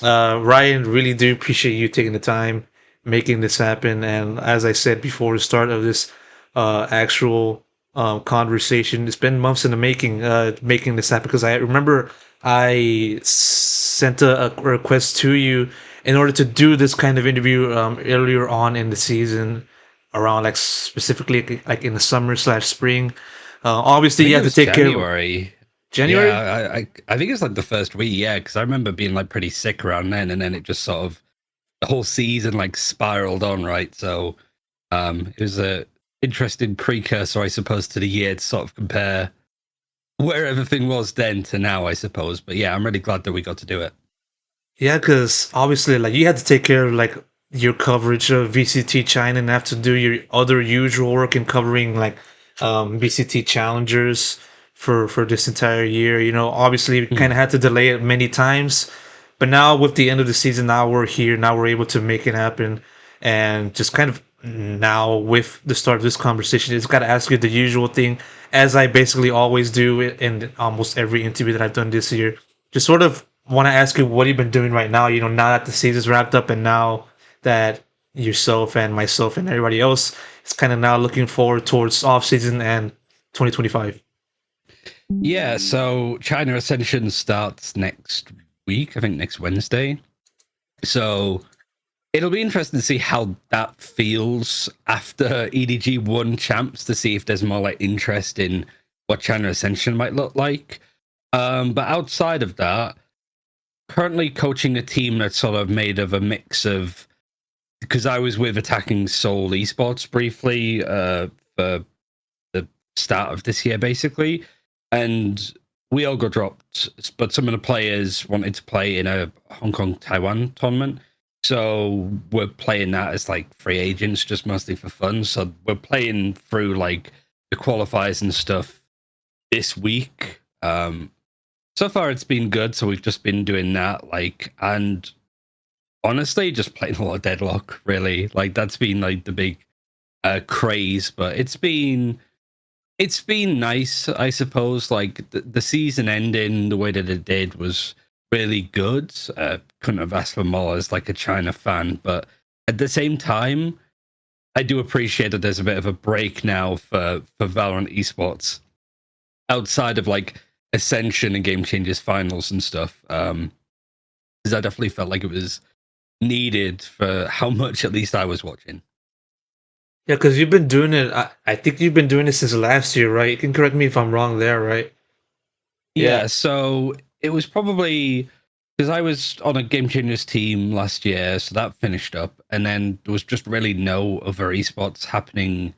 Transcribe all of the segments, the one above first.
Ryan, really do appreciate you taking the time making this happen. And as I said before the start of this actual conversation, it's been months in the making, making this happen. Because I remember I sent a request to you in order to do this kind of interview earlier on in the season, around like specifically like in the summer slash spring. I Obviously, you think it have to was take care of January. January. Yeah, I think it's like the first week. Yeah, because I remember being like pretty sick around then, and then it just sort of the whole season like spiraled on, right? So it was a interesting precursor, I suppose, to the year to sort of compare where everything was then to now, I suppose. But yeah, I'm really glad that we got to do it. Yeah, because obviously, like you had to take care of like your coverage of VCT China and have to do your other usual work in covering like VCT challengers for this entire year. You know, obviously, we kind Mm. of had to delay it many times, but now with the end of the season, now we're here. Now we're able to make it happen, and just kind of now with the start of this conversation, it's got to ask you the usual thing, as I basically always do in almost every interview that I've done this year. Just sort of want to ask you what you've been doing right now. You know, now that the season's wrapped up, and now that yourself and myself and everybody else is kind of now looking forward towards off season and 2025. Yeah, so China Ascension starts next week, I think next Wednesday. So it'll be interesting to see how that feels after EDG won champs to see if there's more like interest in what China Ascension might look like. But outside of that, currently coaching a team that's sort of made of a mix of because I was with attacking Seoul Esports briefly for the start of this year, basically, and we all got dropped. But some of the players wanted to play in a Hong Kong Taiwan tournament, so we're playing that as like free agents, just mostly for fun. So we're playing through like the qualifiers and stuff this week. So far it's been good. So we've just been doing that, like, and honestly, just playing a lot of Deadlock. Really, like that's been like the big craze. But it's been nice, I suppose. Like the season ending the way that it did was really good. Couldn't have asked for more as like a China fan, but at the same time, I do appreciate that there's a bit of a break now for Valorant esports outside of like Ascension and Game Changers finals and stuff. Because I definitely felt like it was needed for how much at least I was watching. Yeah, because you've been doing it. I think you've been doing it since last year, right? You can correct me if I'm wrong there, right? Yeah. Yeah, so it was probably because I was on a Game Changers team last year, so that finished up, and then there was just really no other esports happening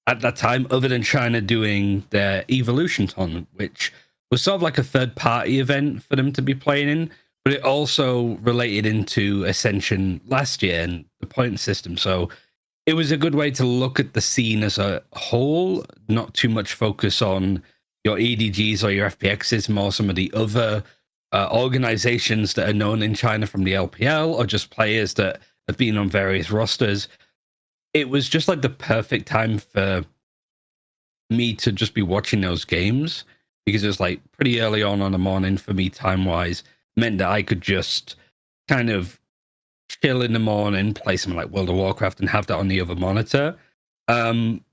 at that time other than China doing their Evolution tournament, which was sort of like a third party event for them to be playing in, but it also related into Ascension last year and the point system. So it was a good way to look at the scene as a whole, not too much focus on your EDGs or your FPXs, more some of the other organizations that are known in China from the LPL or just players that have been on various rosters. It was just like the perfect time for me to just be watching those games because it was like pretty early on the morning for me time wise, meant that I could just kind of chill in the morning, play something like World of Warcraft, and have that on the other monitor. Um,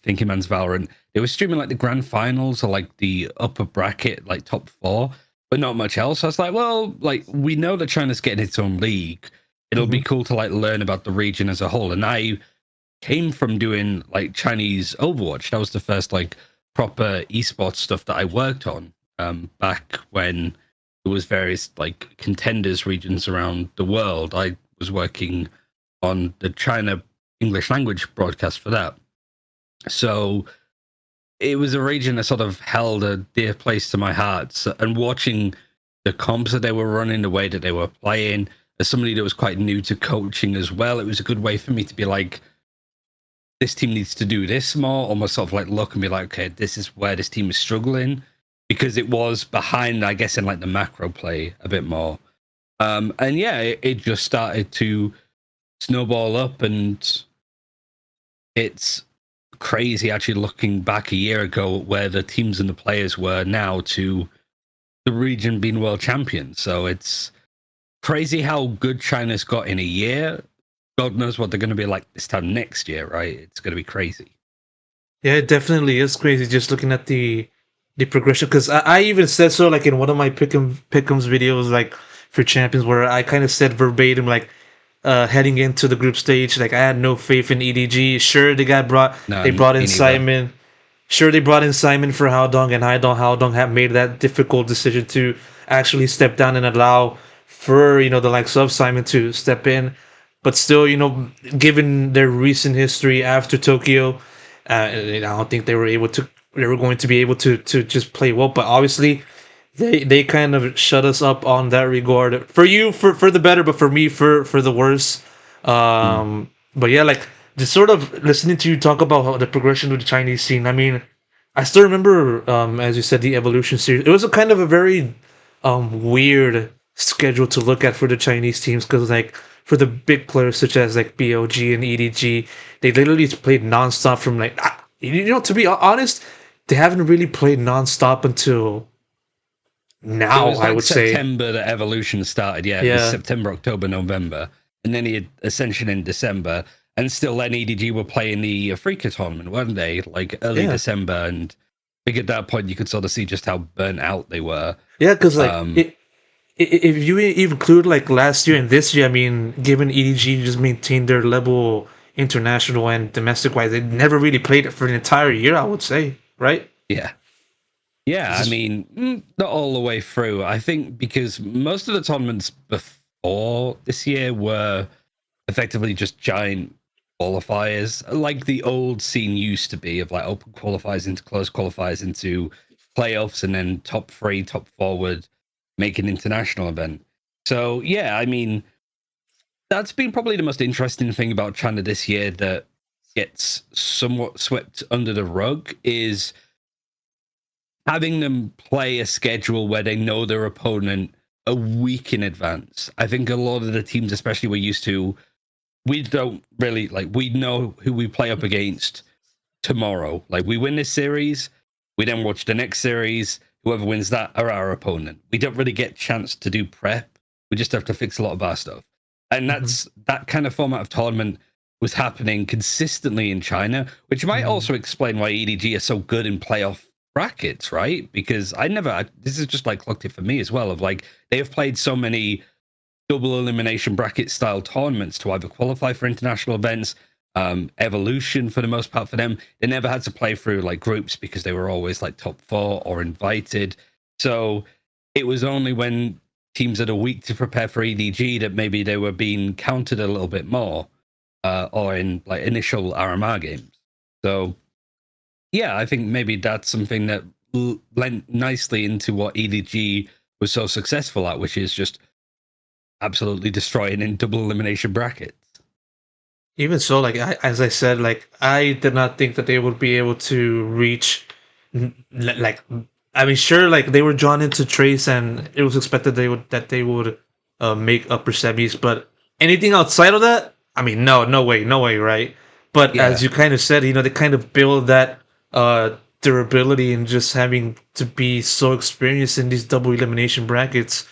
Thinking Man's Valorant, they were streaming like the grand finals or like the upper bracket, like top four, but not much else. So I was like, well, like we know that China's getting its own league. It'll be Hmm. cool to like learn about the region as a whole. And I came from doing like Chinese Overwatch. That was the first like proper esports stuff that I worked on back when there was various like contenders regions around the world. I was working on the China English language broadcast for that. So it was a region that sort of held a dear place to my heart. So, and watching the comps that they were running, the way that they were playing, as somebody that was quite new to coaching as well, it was a good way for me to be like, this team needs to do this more, almost sort of like look and be like, okay, this is where this team is struggling because it was behind, I guess, in like the macro play a bit more. And yeah, it just started to snowball up, and it's crazy actually looking back a year ago where the teams and the players were now to the region being world champions. So it's crazy how good China's got in a year. God knows what they're going to be like this time next year, right? It's going to be crazy. Yeah, it definitely is crazy just looking at the progression. Because I even said so, like in one of my pick'ems videos, like for champions, where I kind of said verbatim, like heading into the group stage, like I had no faith in EDG. Sure, No, they brought in me neither. Simon. Sure, they brought in Simon for Haodong, and Haodong have made that difficult decision to actually step down and allow for the likes of Simon to step in. But still, given their recent history after Tokyo, I don't think they were going to be able to just play well. But obviously, they kind of shut us up on that regard. For you, for the better, but for me, for the worse. Mm. But yeah, like just sort of listening to you talk about how the progression of the Chinese scene. I mean, I still remember, as you said, the evolution series. It was a kind of a very weird schedule to look at for the Chinese teams because, like, for the big players such as like BOG and EDG, they literally played nonstop from like, to be honest, they haven't really played nonstop until It now, was I like would say. September that Evolution started. Yeah, it was Yeah. September, October, November, and then he had Ascension in December. And still, then EDG were playing the Africa tournament, weren't they? Like early Yeah. December, and I think at that point you could sort of see just how burnt out they were. Yeah, because like Um, if you include like last year and this year, I mean, given EDG just maintained their level international and domestic wise, they never really played it for an entire year. I would say, right? yeah, yeah. It's I just mean, not all the way through. I think because most of the tournaments before this year were effectively just giant qualifiers, like the old scene used to be of like open qualifiers into closed qualifiers into playoffs and then top three, top forward, make an international event. So yeah, I mean, that's been probably the most interesting thing about China this year that gets somewhat swept under the rug is having them play a schedule where they know their opponent a week in advance. I think a lot of the teams, especially we're used to, we don't really like, we know who we play up against tomorrow. Like, we win this series, we then watch the next series. Whoever wins that are our opponent. We don't really get chance to do prep. We just have to fix a lot of our stuff. And mhm, that's that kind of format of tournament was happening consistently in China, which might mhm. also explain why EDG are so good in playoff brackets, right? Because this is just like clocked it for me as well, of like, they have played so many double elimination bracket style tournaments to either qualify for international events, evolution for the most part for them. They never had to play through like groups because they were always like top four or invited. So it was only when teams had a week to prepare for EDG that maybe they were being counted a little bit more, or in like initial RMR games. So yeah, I think maybe that's something that lent nicely into what EDG was so successful at, which is just absolutely destroying in double elimination brackets. Even so, like as I said, like I did not think that they would be able to reach, like, I mean, sure, like they were drawn into Trace, and it was expected they would make upper semis, but anything outside of that, I mean, no way, right? But as Yeah, you kind of said, they kind of build that durability and just having to be so experienced in these double elimination brackets,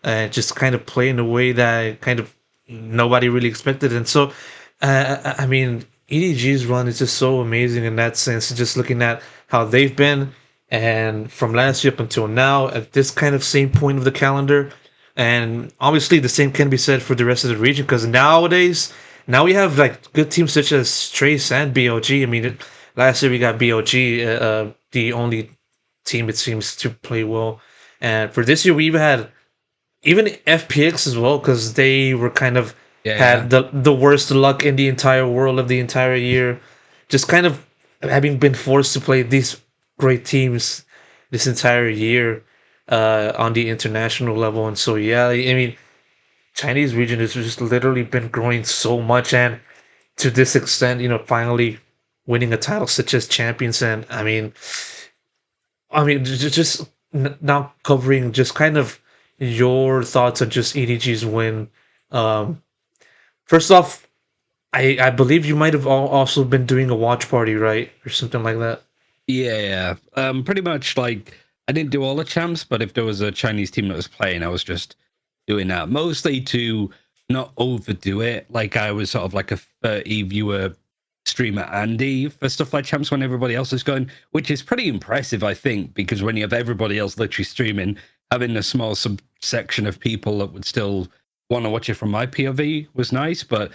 and just kind of play in a way that kind of nobody really expected. And so, I mean, EDG's run is just so amazing in that sense. Just looking at how they've been, and from last year up until now, at this kind of same point of the calendar, and obviously the same can be said for the rest of the region because nowadays, now we have like good teams such as Trace and BOG. I mean, last year we got BOG, the only team it seems to play well, and for this year we even FPX as well because they were kind of yeah, yeah, had the worst luck in the entire world of the entire year, just kind of having been forced to play these great teams this entire year on the international level. And so yeah, I mean, Chinese region has just literally been growing so much, and to this extent, finally winning a title such as champions. And I mean, just now covering just kind of your thoughts on just EDG's win. Um, First off, I believe you might have also been doing a watch party, right, or something like that. yeah, yeah. Pretty much like I didn't do all the champs, but if there was a Chinese team that was playing, I was just doing that mostly to not overdo it. Like I was sort of like a 30 viewer streamer Andy for stuff like champs when everybody else is going, which is pretty impressive, I think, because when you have everybody else literally streaming, having a small subsection of people that would still want to watch it from my POV was nice. But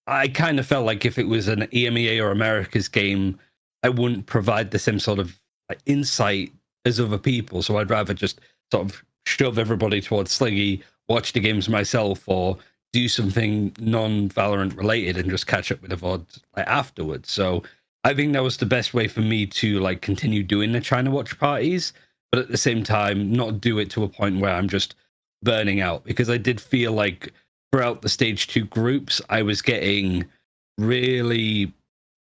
I kind of felt like if it was an EMEA or America's game, I wouldn't provide the same sort of like, insight as other people. So I'd rather just sort of shove everybody towards Sliggy, watch the games myself, or do something non-Valorant related and just catch up with the VOD like, afterwards. So I think that was the best way for me to like continue doing the China watch parties, but at the same time not do it to a point where I'm just burning out, because I did feel like throughout the stage 2 groups I was getting really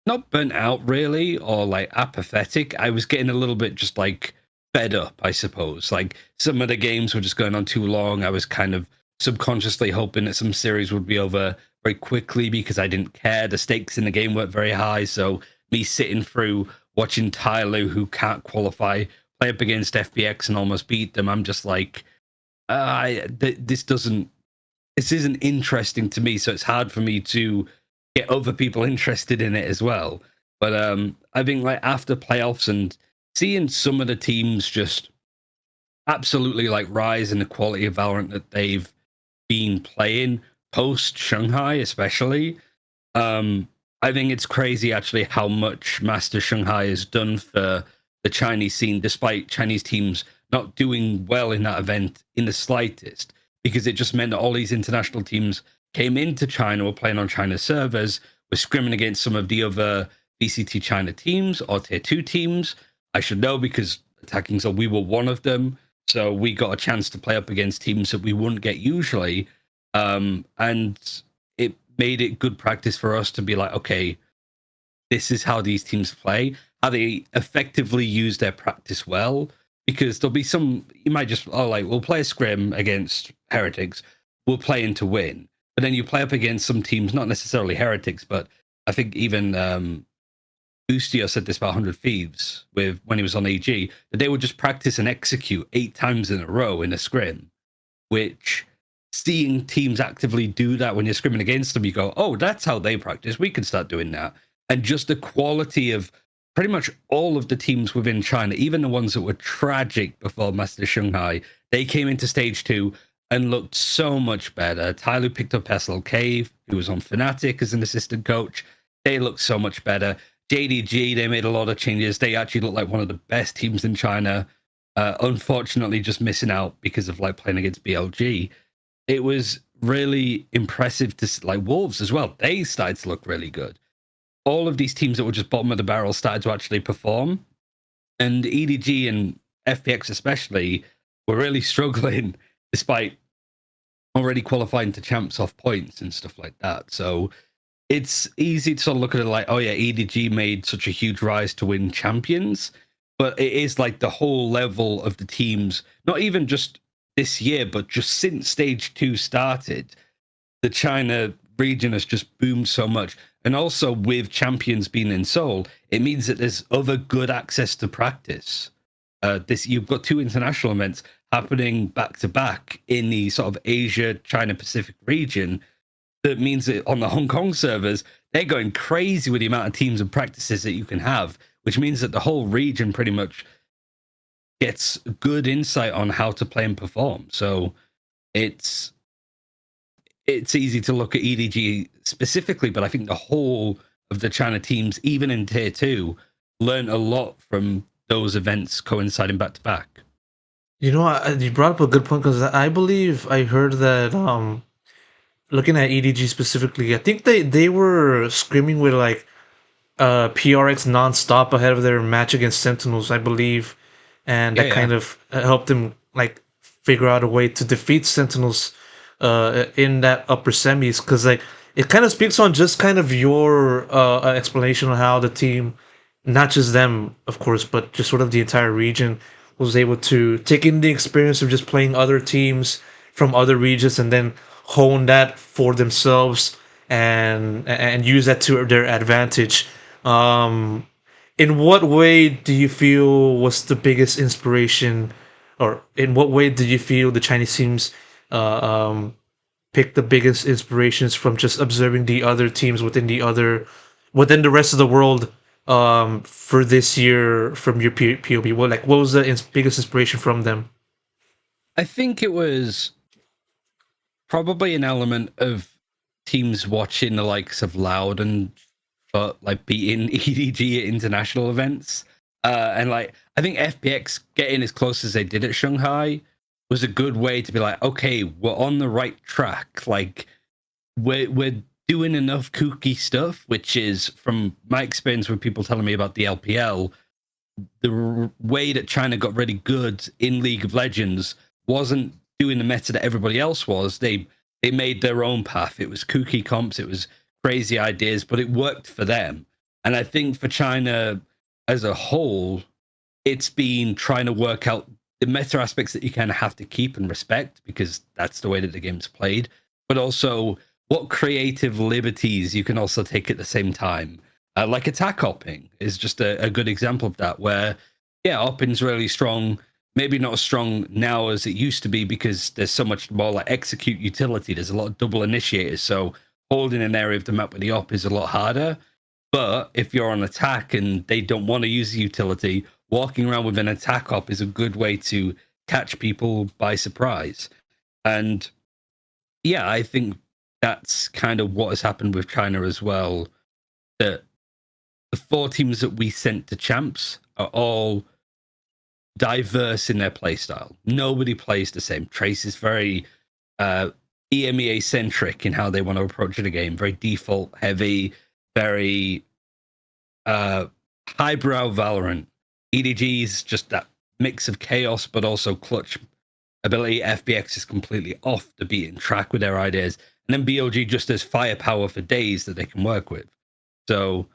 not burnt out really or like apathetic. I was getting a little bit just like fed up, I suppose. Like some of the games were just going on too long. I was kind of subconsciously hoping that some series would be over very quickly because I didn't care. The stakes in the game weren't very high. So me sitting through watching Tyloo, who can't qualify, play up against FPX and almost beat them, I'm just like, this isn't interesting to me. So it's hard for me to get other people interested in it as well. But I think like after playoffs and seeing some of the teams just absolutely like rise in the quality of Valorant that they've been playing post Shanghai, especially, I think it's crazy actually how much Master Shanghai has done for the Chinese scene, despite Chinese teams not doing well in that event in the slightest, because it just meant that all these international teams came into China, were playing on China servers, were scrimming against some of the other VCT China teams or tier 2 teams. I should know because attacking, so we were one of them. So we got a chance to play up against teams that we wouldn't get usually. And it made it good practice for us to be like, okay, this is how these teams play, how they effectively use their practice well. Because there'll be some, you might just, we'll play a scrim against Heretics, we'll play in to win. But then you play up against some teams, not necessarily Heretics, but I think even Boostio said this about 100 Thieves when he was on EG, that they would just practice and execute 8 times in a row in a scrim, which seeing teams actively do that when you're scrimming against them, you go, oh, that's how they practice. We can start doing that. And just the quality of pretty much all of the teams within China, even the ones that were tragic before Master Shanghai, they came into stage 2 and looked so much better. Tyloo picked up SLK, who was on Fnatic as an assistant coach. They looked so much better. JDG, they made a lot of changes. They actually look like one of the best teams in China. Unfortunately, just missing out because of like playing against BLG. It was really impressive to like Wolves as well. They started to look really good. All of these teams that were just bottom of the barrel started to actually perform. And EDG and FPX especially were really struggling despite already qualifying to champs off points and stuff like that. So it's easy to sort of look at it like, oh yeah, EDG made such a huge rise to win champions. But it is like the whole level of the teams, not even just this year, but just since stage 2 started, the China region has just boomed so much. And also with champions being in Seoul, it means that there's other good access to practice. You've got 2 international events happening back to back in the sort of Asia, China, Pacific region. That means that on the Hong Kong servers, they're going crazy with the amount of teams and practices that you can have, which means that the whole region pretty much gets good insight on how to play and perform. So it's easy to look at EDG specifically, but I think the whole of the China teams, even in tier 2, learn a lot from those events coinciding back to back. You know, you brought up a good point because I believe I heard that looking at EDG specifically, I think they were screaming with like PRX nonstop ahead of their match against Sentinels, I believe, and that kind of helped them like figure out a way to defeat Sentinels in that upper semis. Because like it kind of speaks on just kind of your explanation on how the team, not just them, of course, but just sort of the entire region was able to take in the experience of just playing other teams from other regions and then hone that for themselves and use that to their advantage. It in what way do you feel was the biggest inspiration, or in what way did you feel the Chinese teams uh, um, pick the biggest inspirations from just observing the other teams within the rest of the world for this year from your POV? What was the biggest inspiration from them? I think it was probably an element of teams watching the likes of Loud and but like beating EDG at international events. And like I think FPX getting as close as they did at Shanghai was a good way to be like, okay, we're on the right track. Like we're doing enough kooky stuff, which is from my experience with people telling me about the LPL, the way that China got really good in League of Legends wasn't doing the meta that everybody else was. They made their own path. It was kooky comps, it was crazy ideas, but it worked for them. And I think for China as a whole, it's been trying to work out the meta aspects that you kind of have to keep and respect because that's the way that the game's played, but also what creative liberties you can also take at the same time. Like attack hopping is just a good example of that, where, yeah, hopping's really strong, maybe not as strong now as it used to be because there's so much more like execute utility. There's a lot of double initiators, so holding an area of the map with the op is a lot harder. But if you're on attack and they don't want to use the utility, walking around with an attack op is a good way to catch people by surprise. And yeah, I think that's kind of what has happened with China as well. That the 4 teams that we sent to champs are all diverse in their playstyle. Nobody plays the same. Trace is very EMEA centric in how they want to approach the game. Very default heavy, very highbrow Valorant. EDG is just that mix of chaos, but also clutch ability. FBX is completely off the beaten track with their ideas. And then BLG just has firepower for days that they can work with. So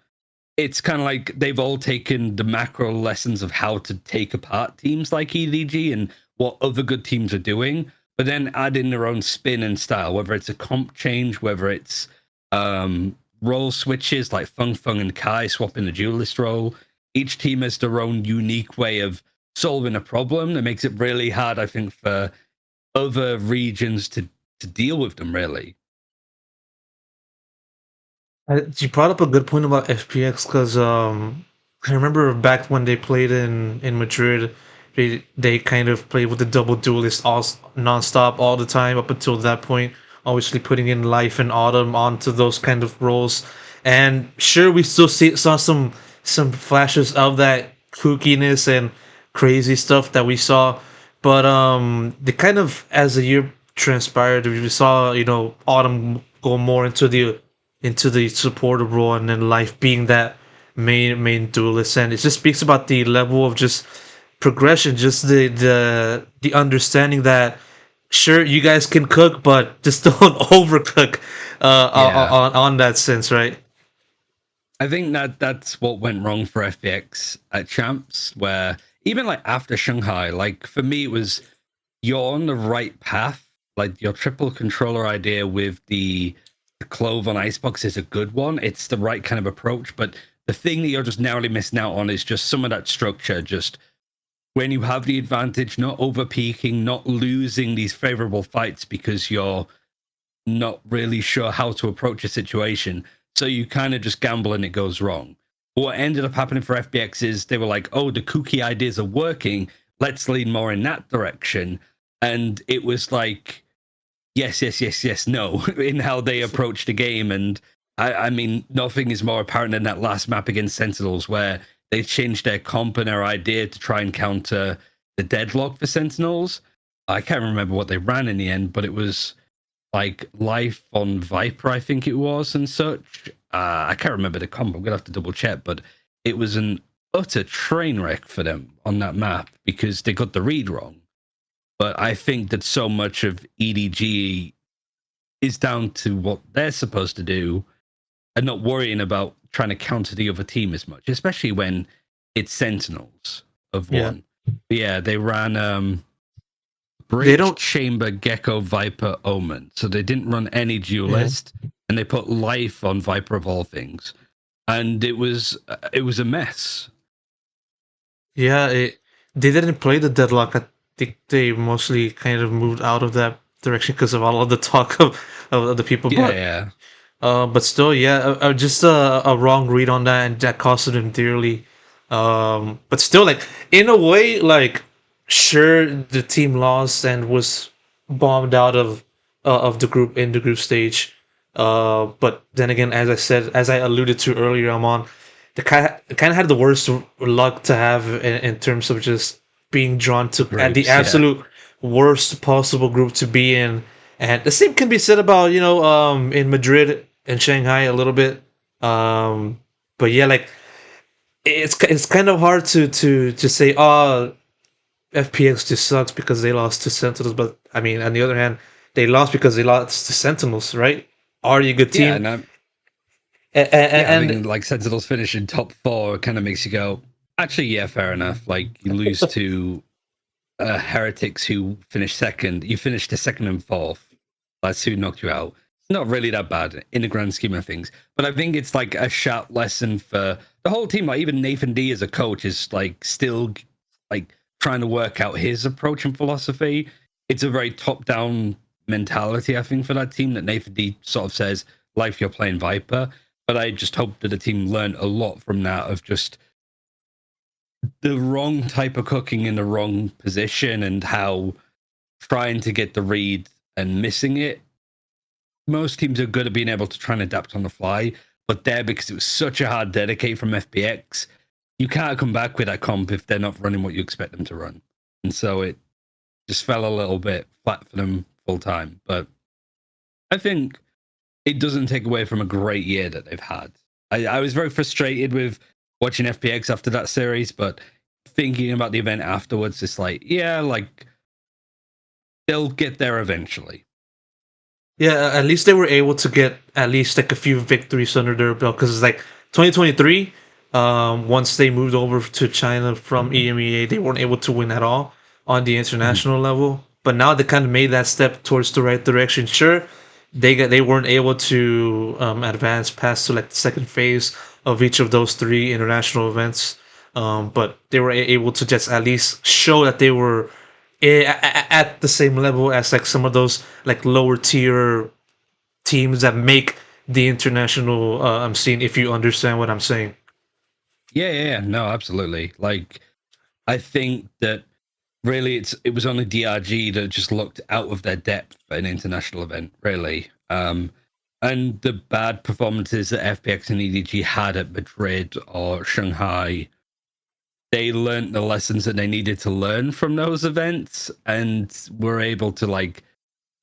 it's kind of like they've all taken the macro lessons of how to take apart teams like EDG and what other good teams are doing, but then add in their own spin and style, whether it's a comp change, whether it's role switches like Feng Feng and Kai swapping the duelist role. Each team has their own unique way of solving a problem that makes it really hard, I think, for other regions to deal with them, really. You brought up a good point about FPX because I remember back when they played in Madrid, they kind of played with the double duelist all nonstop all the time up until that point. Obviously, putting in Life and Autumn onto those kind of roles, and sure, we still saw some flashes of that kookiness and crazy stuff that we saw, but the kind of as the year transpired, we saw Autumn go more into the supporter role, and then Life being that main duelist, and it just speaks about the level of just progression, just the understanding that sure you guys can cook, but just don't overcook Yeah. on that sense, right? I think that's what went wrong for FPX at champs, where even like after Shanghai, like for me, it was you're on the right path. Like your triple controller idea with the Clove on Icebox is a good one. It's the right kind of approach, but the thing that you're just narrowly missing out on is just some of that structure. Just when you have the advantage, not over peaking, not losing these favorable fights because you're not really sure how to approach a situation. So you kind of just gamble and it goes wrong. But what ended up happening for FBX is they were like, oh, the kooky ideas are working. Let's lean more in that direction. And it was like, yes, no, in how they approach the game. And I mean, nothing is more apparent than that last map against Sentinels, where they changed their comp and their idea to try and counter the Deadlock for Sentinels. I can't remember what they ran in the end, but it was like Life on Viper, I think it was, and such. I can't remember the comp. I'm gonna have to double check, but it was an utter train wreck for them on that map because they got the read wrong. But I think that so much of EDG is down to what they're supposed to do and not worrying about trying to counter the other team as much, especially when it's Sentinels of Yeah, one. But yeah, they ran they Bridge, don't. Chamber, Gecko, Viper, Omen. So they didn't run any duelist, and they put Life on Viper of all things, and it was a mess. Yeah, they didn't play the Deadlock. I think they mostly kind of moved out of that direction because of all of the talk of the people. Yeah, yeah. But still, yeah, just a wrong read on that, and that costed him dearly. But still, like in a way, like sure the team lost and was bombed out of the group in the group stage. But then again, as I said, as I alluded to earlier, I'm on kind of had the worst luck to have in terms of just being drawn The to at the groups, yeah. absolute worst possible group to be in. And the same can be said about in Madrid and Shanghai a little bit. Um, but yeah, like it's kind of hard to say FPX just sucks because they lost to Sentinels. But I mean, on the other hand, they lost because they lost to Sentinels, right? Are you a good Yeah, team? and yeah, I And mean, like Sentinels finish in top 4 kind of makes you go, actually, yeah, fair enough. Like you lose to Heretics who finished second. You finished to second and fourth. That's who knocked you out. Not really that bad in the grand scheme of things. But I think it's like a sharp lesson for the whole team. Like even Nathan D as a coach is like still like trying to work out his approach and philosophy. It's a very top-down mentality, I think, for that team that Nathan D sort of says, life you're playing Viper. But I just hope that the team learned a lot from that of just the wrong type of cooking in the wrong position and how trying to get the read and missing it. Most teams are good at being able to try and adapt on the fly, but there, because it was such a hard dedicate from FPX, you can't come back with that comp if they're not running what you expect them to run. And so it just fell a little bit flat for them full time. But I think it doesn't take away from a great year that they've had. I was very frustrated with watching FPX after that series, but thinking about the event afterwards, it's like, yeah, like they'll get there eventually. yeah, at least they were able to get at least like a few victories under their belt because it's like 2023. Once they moved over to China from EMEA, they weren't able to win at all on the Mhm. international level. But now they kind of made that step towards the right direction. Sure, they weren't able to advance past to like the second phase of each of those three international events. But they were able to just at least show that they were at the same level as like some of those like lower tier teams that make the international scene. If you understand what I'm saying. Yeah, no, absolutely. Like, I think that really it was only DRG that just looked out of their depth for an international event, really. And the bad performances that FPX and EDG had at Madrid or Shanghai, they learned the lessons that they needed to learn from those events and were able to like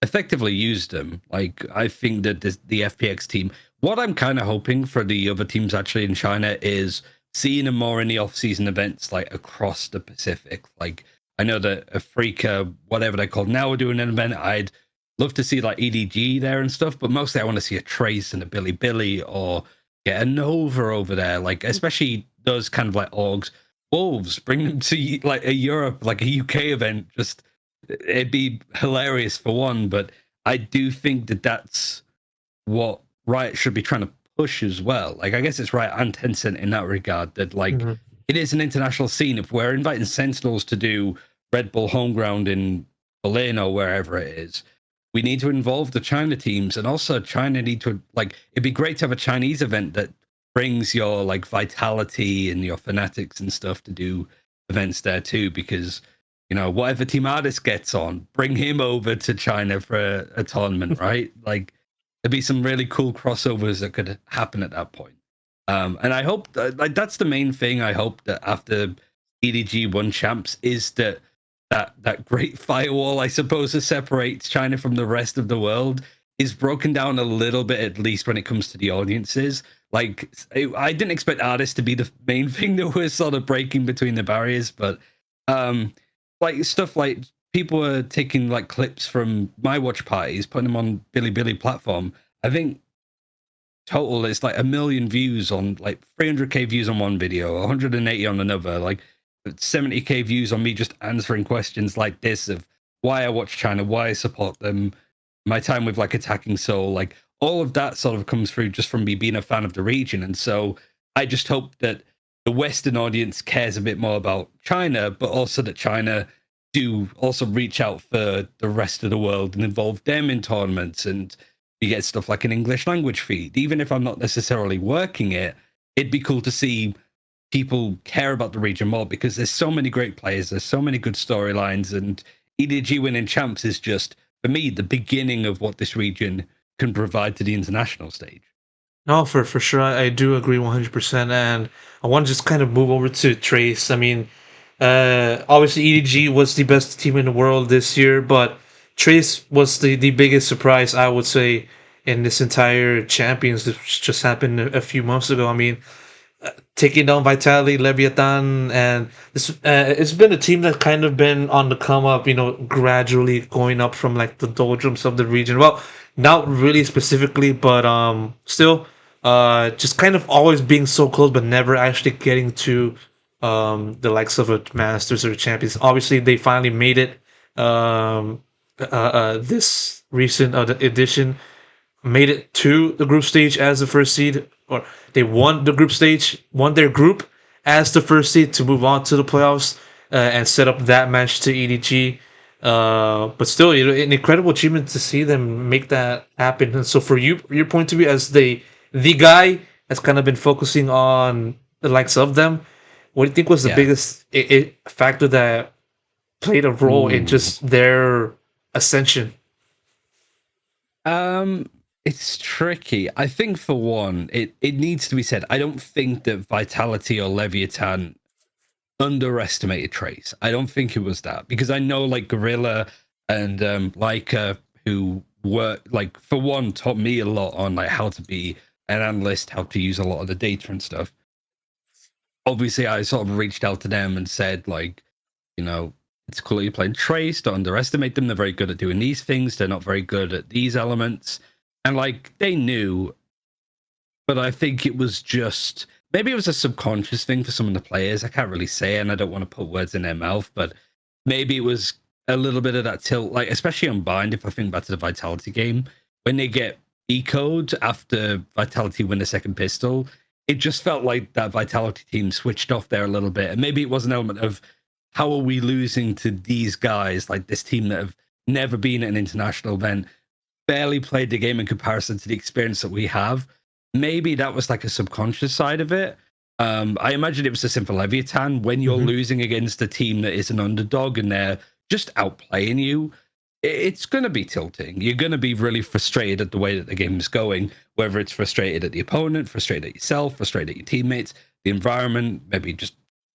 effectively use them. Like I think that the FPX team, what I'm kind of hoping for the other teams actually in China is seeing them more in the off-season events like across the Pacific. Like I know that Africa, whatever they're called now, we're doing an event. I'd love to see like EDG there and stuff, but mostly I want to see a Trace and a Billy Billy or get a Nova over there. Like especially those kind of like orgs. Wolves, bring them to like a Europe, like a UK event. Just it'd be hilarious for one, but I do think that that's what Riot should be trying to push as well. Like, I guess it's Riot and Tencent in that regard that, like, Mhm. it is an international scene. If we're inviting Sentinels to do Red Bull Homeground in Berlin or wherever it is, we need to involve the China teams, and also China need to like. It'd be great to have a Chinese event that brings your like vitality and your fanatics and stuff to do events there too, because whatever team artist gets on, bring him over to China for a tournament, right? Like there'd be some really cool crossovers that could happen at that point. And I hope like that's the main thing. I hope that after EDG won champs is that great firewall, I suppose, that separates China from the rest of the world is broken down a little bit, at least when it comes to the audiences. Like I didn't expect artists to be the main thing that was sort of breaking between the barriers, but um like stuff like people were taking like clips from my watch parties, putting them on Bilibili platform. I think total is like 1 million views on like 300k views on one video, 180 on another, like 70k views on me just answering questions like this of why I watch China, why I support them, my time with like attacking Seoul, like all of that sort of comes through just from me being a fan of the region. And so I just hope that the Western audience cares a bit more about China, but also that China do also reach out for the rest of the world and involve them in tournaments, and you get stuff like an English language feed. Even if I'm not necessarily working it, it'd be cool to see people care about the region more, because there's so many great players, there's so many good storylines, and EDG winning champs is just, for me, the beginning of what this region can provide to the international stage. No, for sure, I do agree 100%. And I want to just kind of move over to Trace. I mean, obviously EDG was the best team in the world this year, but Trace was the biggest surprise, I would say, in this entire Champions that just happened a few months ago. I mean, taking down Vitality, Leviathan, and this it's been a team that's kind of been on the come up, gradually going up from like the doldrums of the region. Well, not really specifically, but still, just kind of always being so close, but never actually getting to the likes of a Masters or a Champions. Obviously, they finally made it. This recent edition made it to the group stage as the first seed, or they won the group stage, won their group as the first seed to move on to the playoffs and set up that match to EDG. But still, an incredible achievement to see them make that happen. And so, for you, your point of view as the guy that's kind of been focusing on the likes of them, what do you think was the Yeah. biggest factor that played a role in just their ascension? It's tricky. I think, for one, it needs to be said, I don't think that Vitality or Leviathan underestimated Trace. I don't think it was that, because I know like Gorilla and Leica, who were like, for one, taught me a lot on like how to be an analyst, how to use a lot of the data and stuff. Obviously, I sort of reached out to them and said, like, it's cool you're playing Trace. Don't underestimate them. They're very good at doing these things. They're not very good at these elements. And like, they knew, but I think it was just, maybe it was a subconscious thing for some of the players. I can't really say, and I don't want to put words in their mouth, but maybe it was a little bit of that tilt, like especially on Bind. If I think back to the Vitality game, when they get ecoed after Vitality win the second pistol, it just felt like that Vitality team switched off there a little bit. And maybe it was an element of, how are we losing to these guys, like this team that have never been at an international event, barely played the game in comparison to the experience that we have. Maybe that was like a subconscious side of it. I imagine it was the same for Leviathan. When you're losing against a team that is an underdog and they're just outplaying you, it's going to be tilting. You're going to be really frustrated at the way that the game is going, whether it's frustrated at the opponent, frustrated at yourself, frustrated at your teammates, the environment, maybe just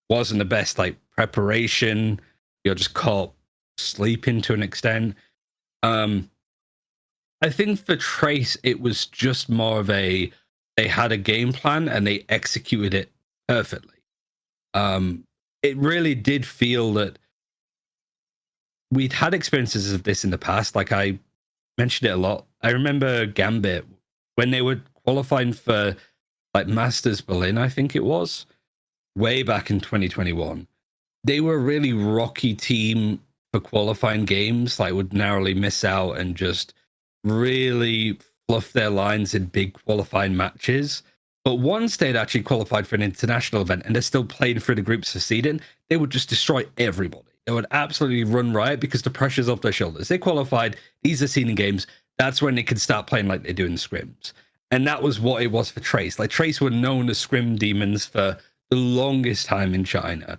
wasn't the best like preparation. You're just caught sleeping to an extent. I think for Trace, it was just more of they had a game plan and they executed it perfectly. It really did feel that we'd had experiences of this in the past. Like I mentioned it a lot. I remember Gambit when they were qualifying for like Masters Berlin, I think it was, way back in 2021. They were a really rocky team for qualifying games, like would narrowly miss out and just really fluff their lines in big qualifying matches. But once they'd actually qualified for an international event and they're still playing through the groups for seeding, they would just destroy everybody. They would absolutely run riot because the pressure's off their shoulders. They qualified, these are seeding games. That's when they could start playing like they do in scrims. And that was what it was for Trace. Like Trace were known as scrim demons for the longest time in China.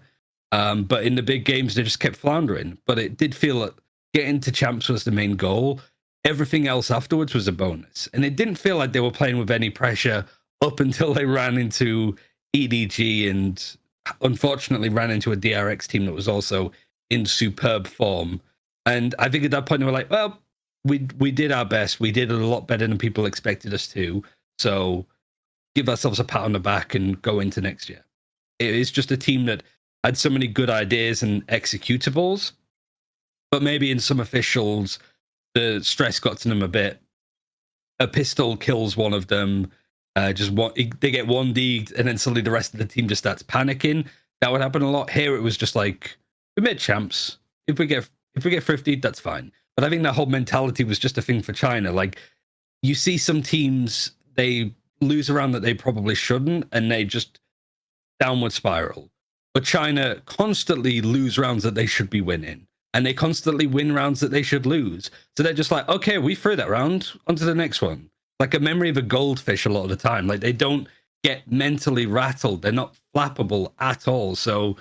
But in the big games, they just kept floundering. But it did feel that getting to champs was the main goal. Everything else afterwards was a bonus. And it didn't feel like they were playing with any pressure up until they ran into EDG and unfortunately ran into a DRX team that was also in superb form. And I think at that point they were like, well, we did our best. We did it a lot better than people expected us to. So give ourselves a pat on the back and go into next year. It is just a team that had so many good ideas and executables, but maybe in some officials, the stress got to them a bit. A pistol kills one of them. They get 1D'd, and then suddenly the rest of the team just starts panicking. That would happen a lot. Here it was just like, we made champs. If we get 50'd, that's fine. But I think that whole mentality was just a thing for China. Like, you see some teams, they lose around that they probably shouldn't, and they just downward spiral. But China constantly lose rounds that they should be winning, and they constantly win rounds that they should lose. So they're just like, okay, we threw that round, onto the next one. Like a memory of a goldfish a lot of the time. Like they don't get mentally rattled. They're not flappable at all. So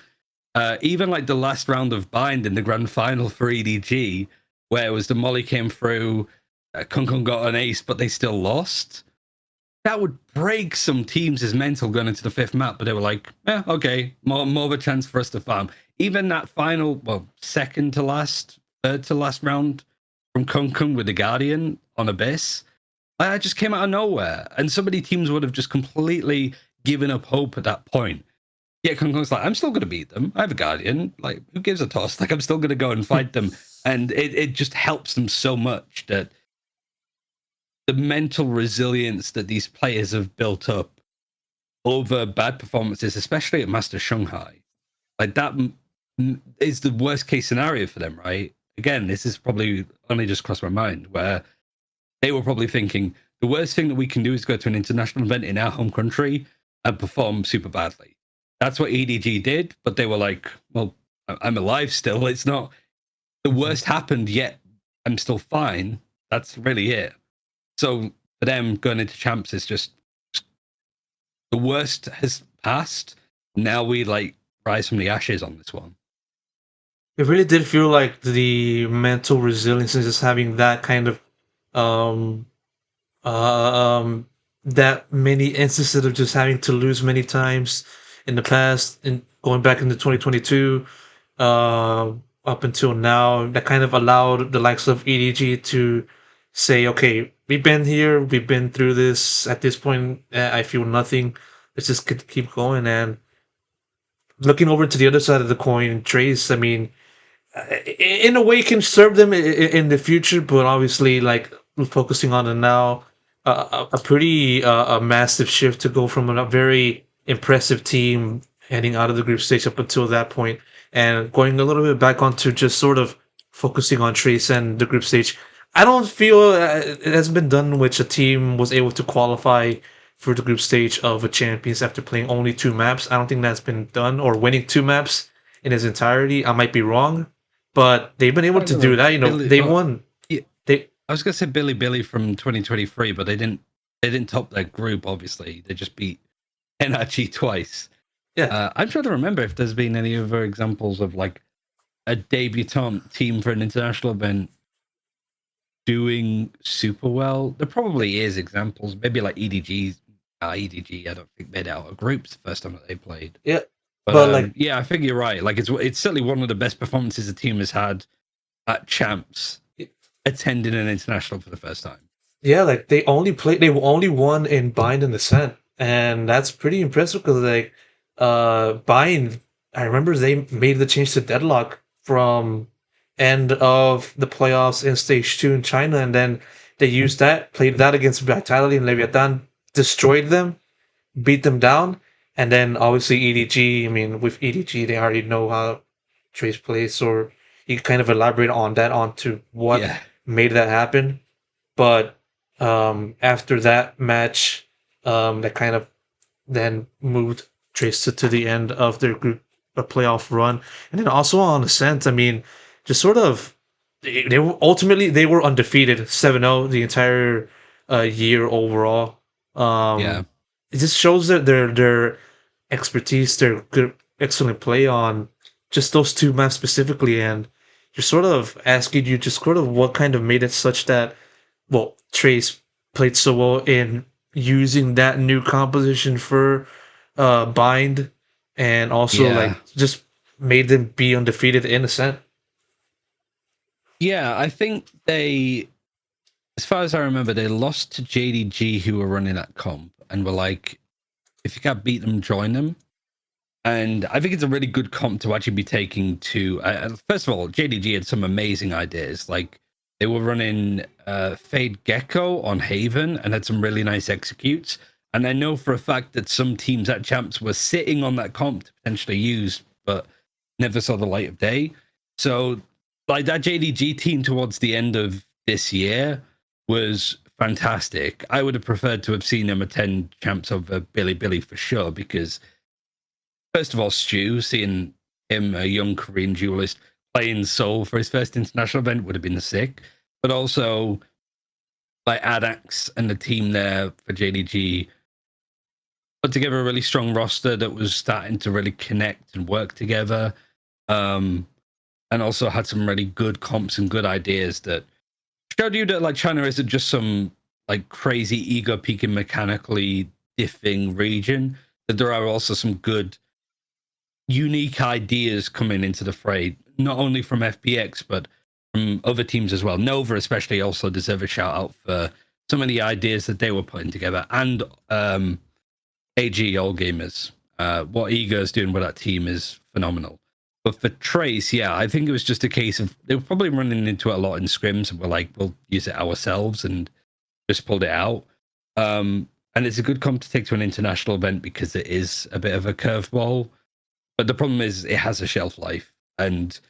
even like the last round of Bind in the grand final for EDG, where it was the Molly came through, Kung Kung got an ace, but they still lost. That would break some teams' mental going into the fifth map, but they were like, okay, more of a chance for us to farm. Even that final, well, second to last, third to last round from Kung Kung with the Guardian on Abyss, I just came out of nowhere. And so many teams would have just completely given up hope at that point. Yeah, Kung Kung's like, I'm still going to beat them. I have a Guardian. Like, who gives a toss? Like, I'm still going to go and fight them. And it just helps them so much that the mental resilience that these players have built up over bad performances, especially at Master Shanghai, like that is the worst case scenario for them, right? Again, this is probably only just crossed my mind, where they were probably thinking the worst thing that we can do is go to an international event in our home country and perform super badly. That's what EDG did, but they were like, well, I'm alive still. It's not the worst happened yet. I'm still fine. That's really it. So for them, going into champs is just the worst has passed. Now we like rise from the ashes on this one. It really did feel like the mental resilience and just having that kind of um that many instances of just having to lose many times in the past and going back into 2022 up until now, that kind of allowed the likes of EDG to say, okay, we've been here, we've been through this. At this point, I feel nothing. Let's just keep going. And looking over to the other side of the coin, Trace, I mean, in a way can serve them in the future, but obviously, like, focusing on it now, a pretty a massive shift to go from a very impressive team heading out of the group stage up until that point, and going a little bit back onto just sort of focusing on Trace and the group stage. I don't feel it has been done which a team was able to qualify for the group stage of a champions after playing only two maps. I don't think that's been done, or winning two maps in its entirety. I might be wrong, but they've been able to do that. You know, they won. Yeah, They I was gonna say Billy from 2023, but they didn't top their group. Obviously, they just beat NRG twice. yeah. I'm trying to remember if there's been any other examples of like a debutant team for an international event doing super well. There probably is examples. Maybe like EDG. EDG, I don't think made out of groups the first time that they played. Yeah, But like, yeah, I think you're right. Like it's certainly one of the best performances the team has had at champs, attending an international for the first time. yeah, like they only won in Bind and Ascent, and that's pretty impressive because like Bind, I remember they made the change to Deadlock from end of the playoffs in stage two in China, and then they used that, played that against Vitality and Leviathan, destroyed them, beat them down, and then obviously EDG. I mean, with EDG, they already know how Trace plays, or you can kind of elaborate on that onto what Yeah. made that happen. But after that match, that kind of then moved Trace to the end of their group playoff run, and then also on Ascent. I mean, just sort of they were ultimately they were undefeated 7-0 the entire year overall. Yeah. It just shows that their expertise, their good, excellent play on just those two maps specifically, and you're sort of asking you just sort of what kind of made it such that, well, Trace played so well in using that new composition for Bind, and also Yeah. like just made them be undefeated in Ascent. Yeah, I think they, as far as I remember, they lost to JDG, who were running that comp, and were like, if you can't beat them, join them. And I think it's a really good comp to actually be taking to. First of all, JDG had some amazing ideas. Like they were running Fade Gecko on Haven and had some really nice executes. And I know for a fact that some teams at Champs were sitting on that comp to potentially use, but never saw the light of day. So, like that JDG team towards the end of this year was fantastic. I would have preferred to have seen them attend Champs over Billy for sure, because first of all, Stu, seeing him, a young Korean duelist, playing Seoul for his first international event would have been sick. But also, like Adax and the team there for JDG put together a really strong roster that was starting to really connect and work together. And also had some really good comps and good ideas that showed you that like China isn't just some like crazy ego peaking mechanically diffing region, that there are also some good unique ideas coming into the fray, not only from FPX but from other teams as well. Nova especially also deserve a shout out for some of the ideas that they were putting together, and AG All Gamers. What Ego is doing with that team is phenomenal. But for Trace, yeah, I think it was just a case of they were probably running into it a lot in scrims, and we're like, we'll use it ourselves, and just pulled it out. And it's a good comp to take to an international event because it is a bit of a curveball. But the problem is it has a shelf life, and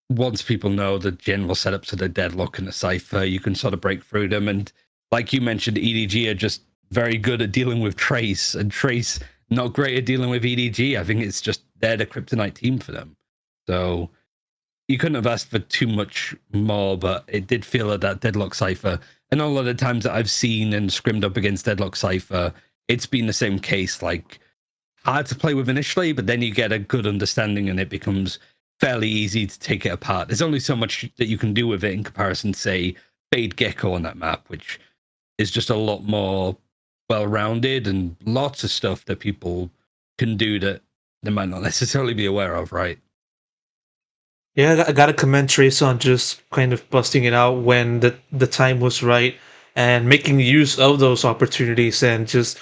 once people know the general setups of the Deadlock and the Cypher, you can sort of break through them. And like you mentioned, EDG are just very good at dealing with Trace, and Trace not great at dealing with EDG. I think it's just they're the kryptonite team for them. So you couldn't have asked for too much more, but it did feel at that Deadlock Cypher. And a lot of the times that I've seen and scrimmed up against Deadlock Cypher, it's been the same case. Like, hard to play with initially, but then you get a good understanding and it becomes fairly easy to take it apart. There's only so much that you can do with it in comparison to, say, Fade Gecko on that map, which is just a lot more well-rounded and lots of stuff that people can do that they might not necessarily be aware of, right? Yeah, I got to commend Trace on just kind of busting it out when the time was right and making use of those opportunities and just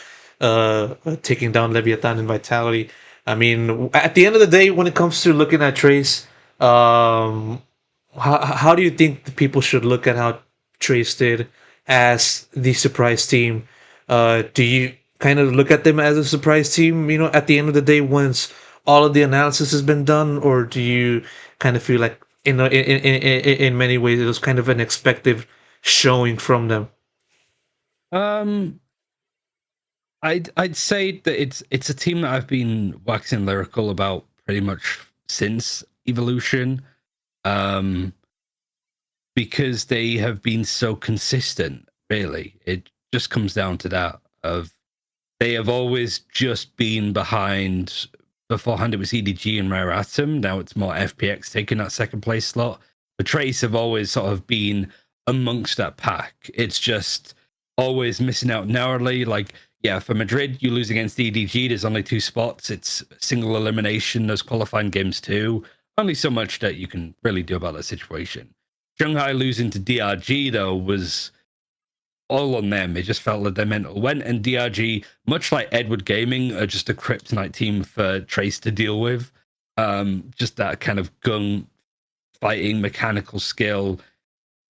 taking down Leviathan and Vitality. I mean, at the end of the day, when it comes to looking at Trace, how do you think the people should look at how Trace did as the surprise team? Do you kind of look at them as a surprise team, at the end of the day, once all of the analysis has been done, or do you kind of feel like in many ways it was kind of an expected showing from them? Um, I'd say that it's a team that I've been waxing lyrical about pretty much since Evolution, because they have been so consistent. Really, it just comes down to that. Of they have always just been behind. Beforehand, it was EDG and Rare Atom. Now it's more FPX taking that second place slot. But Trace have always sort of been amongst that pack. It's just always missing out narrowly. Like, yeah, for Madrid, you lose against EDG. There's only 2 spots. It's single elimination. There's qualifying games too. Only so much that you can really do about that situation. Shanghai losing to DRG, though, was all on them. It just felt like their mental went, and DRG, much like Edward Gaming, are just a kryptonite team for Trace to deal with. Just that kind of gun fighting, mechanical skill,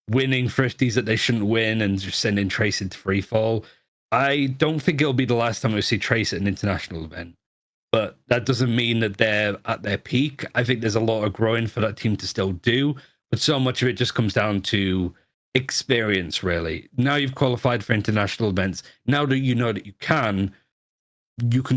winning thrifties that they shouldn't win, and just sending Trace into free fall. I don't think it'll be the last time we see Trace at an international event, but that doesn't mean that they're at their peak. I think there's a lot of growing for that team to still do, but so much of it just comes down to experience, really. Now you've qualified for international events. Now that you know that you can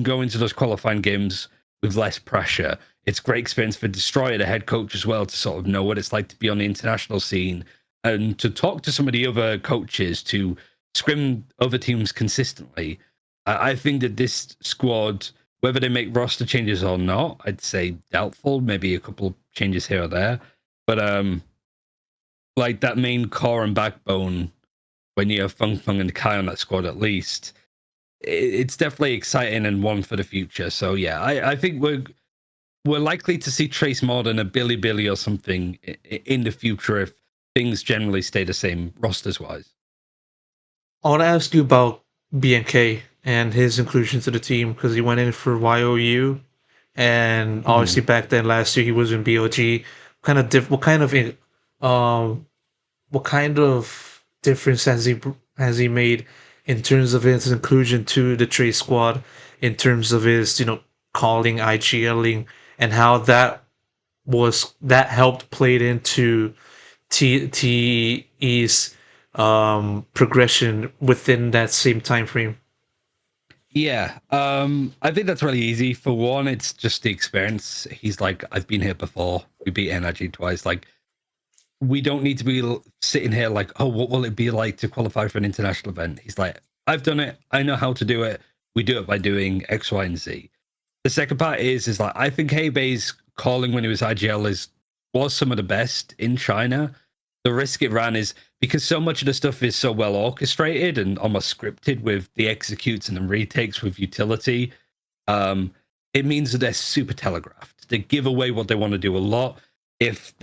go into those qualifying games with less pressure. It's great experience for Destroyer, the head coach, as well, to sort of know what it's like to be on the international scene and to talk to some of the other coaches, to scrim other teams consistently. I think that this squad, whether they make roster changes or not, I'd say doubtful. Maybe a couple changes here or there, but like that main core and backbone, when you have Feng Feng and Kai on that squad, at least, it's definitely exciting and one for the future. So yeah, I think we're likely to see Trace more than a Billy or something in the future if things generally stay the same rosters wise. I want to ask you about BNK and his inclusion to the team because he went in for YOU, and obviously back then last year he was in BOG. Um what kind of difference has he made in terms of his inclusion to the Trace squad, in terms of his calling, IGLing, and how that helped played into TE's progression within that same time frame? Yeah, I think that's really easy. For one, it's just the experience. He's like, I've been here before. We beat NRG twice. Like, we don't need to be sitting here like, oh, what will it be like to qualify for an international event? He's like, I've done it. I know how to do it. We do it by doing X, Y, and Z. The second part is like, I think Heibei's calling when he was IGL was some of the best in China. The risk it ran is because so much of the stuff is so well orchestrated and almost scripted with the executes and the retakes with utility. It means that they're super telegraphed. They give away what they want to do a lot. If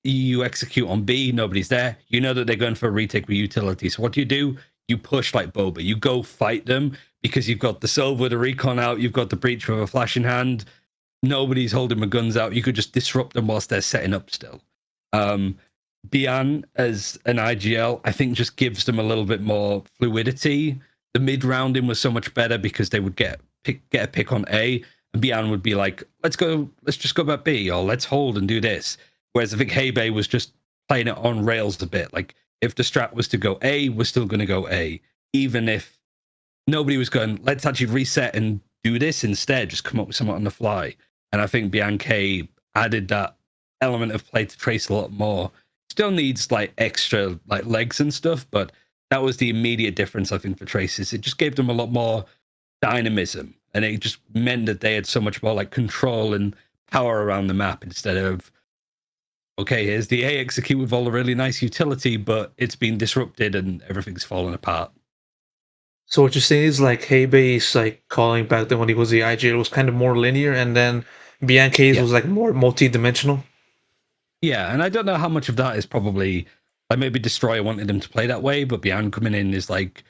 you execute on B, nobody's there. You know that they're going for a retake with utility. So what do? You push like Boba. You go fight them because you've got the Silver with a recon out. You've got the Breach with a flash in hand. Nobody's holding my guns out. You could just disrupt them whilst they're setting up still. Bian as an IGL, I think just gives them a little bit more fluidity. The mid rounding was so much better because they would get a pick on A, and Bian would be like, let's just go back B, or let's hold and do this. Whereas I think Heibei was just playing it on rails a bit. Like if the strat was to go A, we're still going to go A, even if nobody was going, let's actually reset and do this instead, just come up with something on the fly. And I think Bianca added that element of play to Trace a lot more. Still needs like extra like legs and stuff, but that was the immediate difference I think for Traces. It just gave them a lot more dynamism, and it just meant that they had so much more like control and power around the map instead of, okay, here's the A execute with all the really nice utility, but it's been disrupted and everything's fallen apart. So what you're saying is like Heibei's like calling back then when he was the IGL was kind of more linear, and then Bianca's was like more multi-dimensional. Yeah, and I don't know how much of that is probably like maybe Destroyer wanted him to play that way, but Bian coming in is like,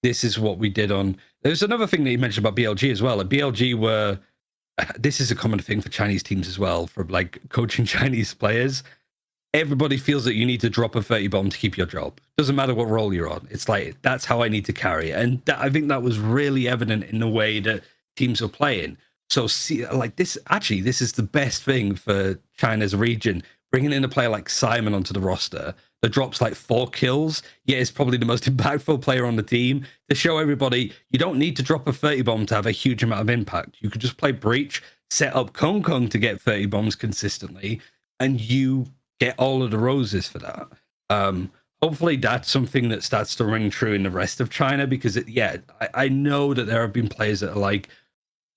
this is what we did on. There's another thing that you mentioned about BLG as well. Like BLG were, this is a common thing for Chinese teams as well, for like coaching Chinese players. Everybody feels that you need to drop a 30 bomb to keep your job. Doesn't matter what role you're on. It's like, that's how I need to carry it. And I think that was really evident in the way that teams were playing. So see, like this is the best thing for China's region. Bringing in a player like Simon onto the roster that drops like 4 kills, yeah, is probably the most impactful player on the team to show everybody you don't need to drop a 30 bomb to have a huge amount of impact. You could just play Breach, set up Kong Kong to get 30 bombs consistently, and you get all of the roses for that. Hopefully that's something that starts to ring true in the rest of China, because I know that there have been players that are like,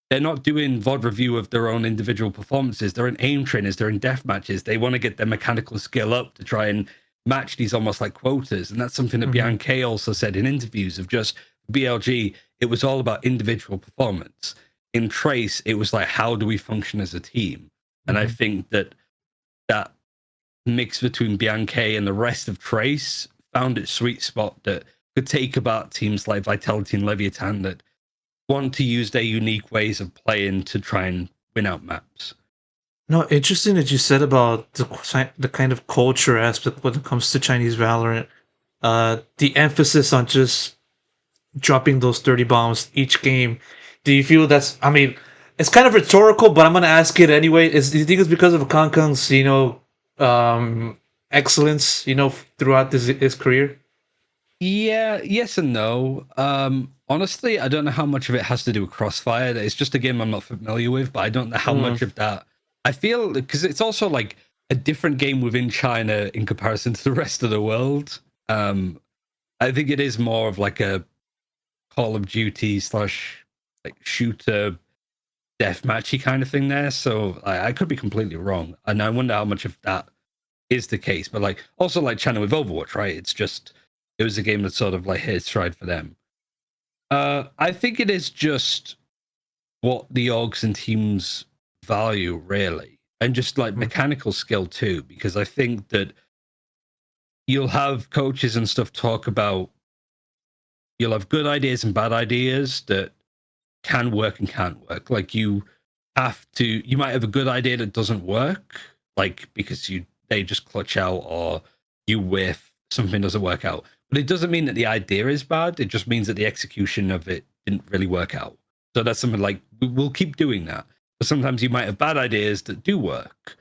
they're not doing VOD review of their own individual performances. They're in aim trainers, they're in death matches. They want to get their mechanical skill up to try and match these almost like quotas. And that's something that Bianca also said in interviews of just BLG. It was all about individual performance. In Trace, it was like, how do we function as a team? And I think that mix between Bianca and the rest of Trace found its sweet spot that could take about teams like Vitality and Leviathan that want to use their unique ways of playing to try and win out maps. No, interesting that you said about the kind of culture aspect when it comes to Chinese Valorant. The emphasis on just dropping those 30 bombs each game. Do you feel that's? I mean, it's kind of rhetorical, but I'm gonna ask it anyway. Do you think it's because of Kong Kong's excellence throughout his career? Yeah, yes and no. Honestly, I don't know how much of it has to do with Crossfire. It's just a game I'm not familiar with, but I don't know how much of that. I feel because it's also like a different game within China in comparison to the rest of the world. I think it is more of like a Call of Duty / like shooter deathmatchy kind of thing there. So I could be completely wrong, and I wonder how much of that is the case. But like also like China with Overwatch, right? It was a game that sort of like hit its stride for them. I think it is just what the orgs and teams value, really, and just like mechanical skill too, because I think that you'll have coaches and stuff talk about, you'll have good ideas and bad ideas that can work and can't work. Like you might have a good idea that doesn't work, like because they just clutch out or you whiff, something doesn't work out. But it doesn't mean that the idea is bad. It just means that the execution of it didn't really work out. So that's something like, we'll keep doing that. But sometimes you might have bad ideas that do work.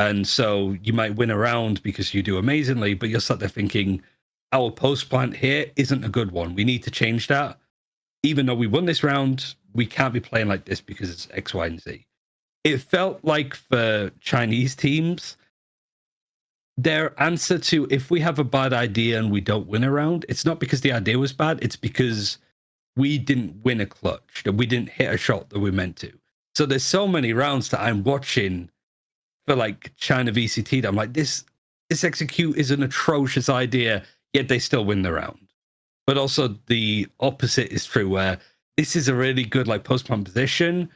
And so you might win a round because you do amazingly, but you're sat there thinking, our post plant here isn't a good one. We need to change that. even though we won this round, we can't be playing like this because it's X, Y, and Z. It felt like for Chinese teams, their answer to if we have a bad idea and we don't win a round, it's not because the idea was bad, it's because we didn't win a clutch, that we didn't hit a shot that we meant to. So there's so many rounds that I'm watching for like China VCT that I'm like, this execute is an atrocious idea, yet they still win the round. But also the opposite is true, where this is a really good like post-pump position,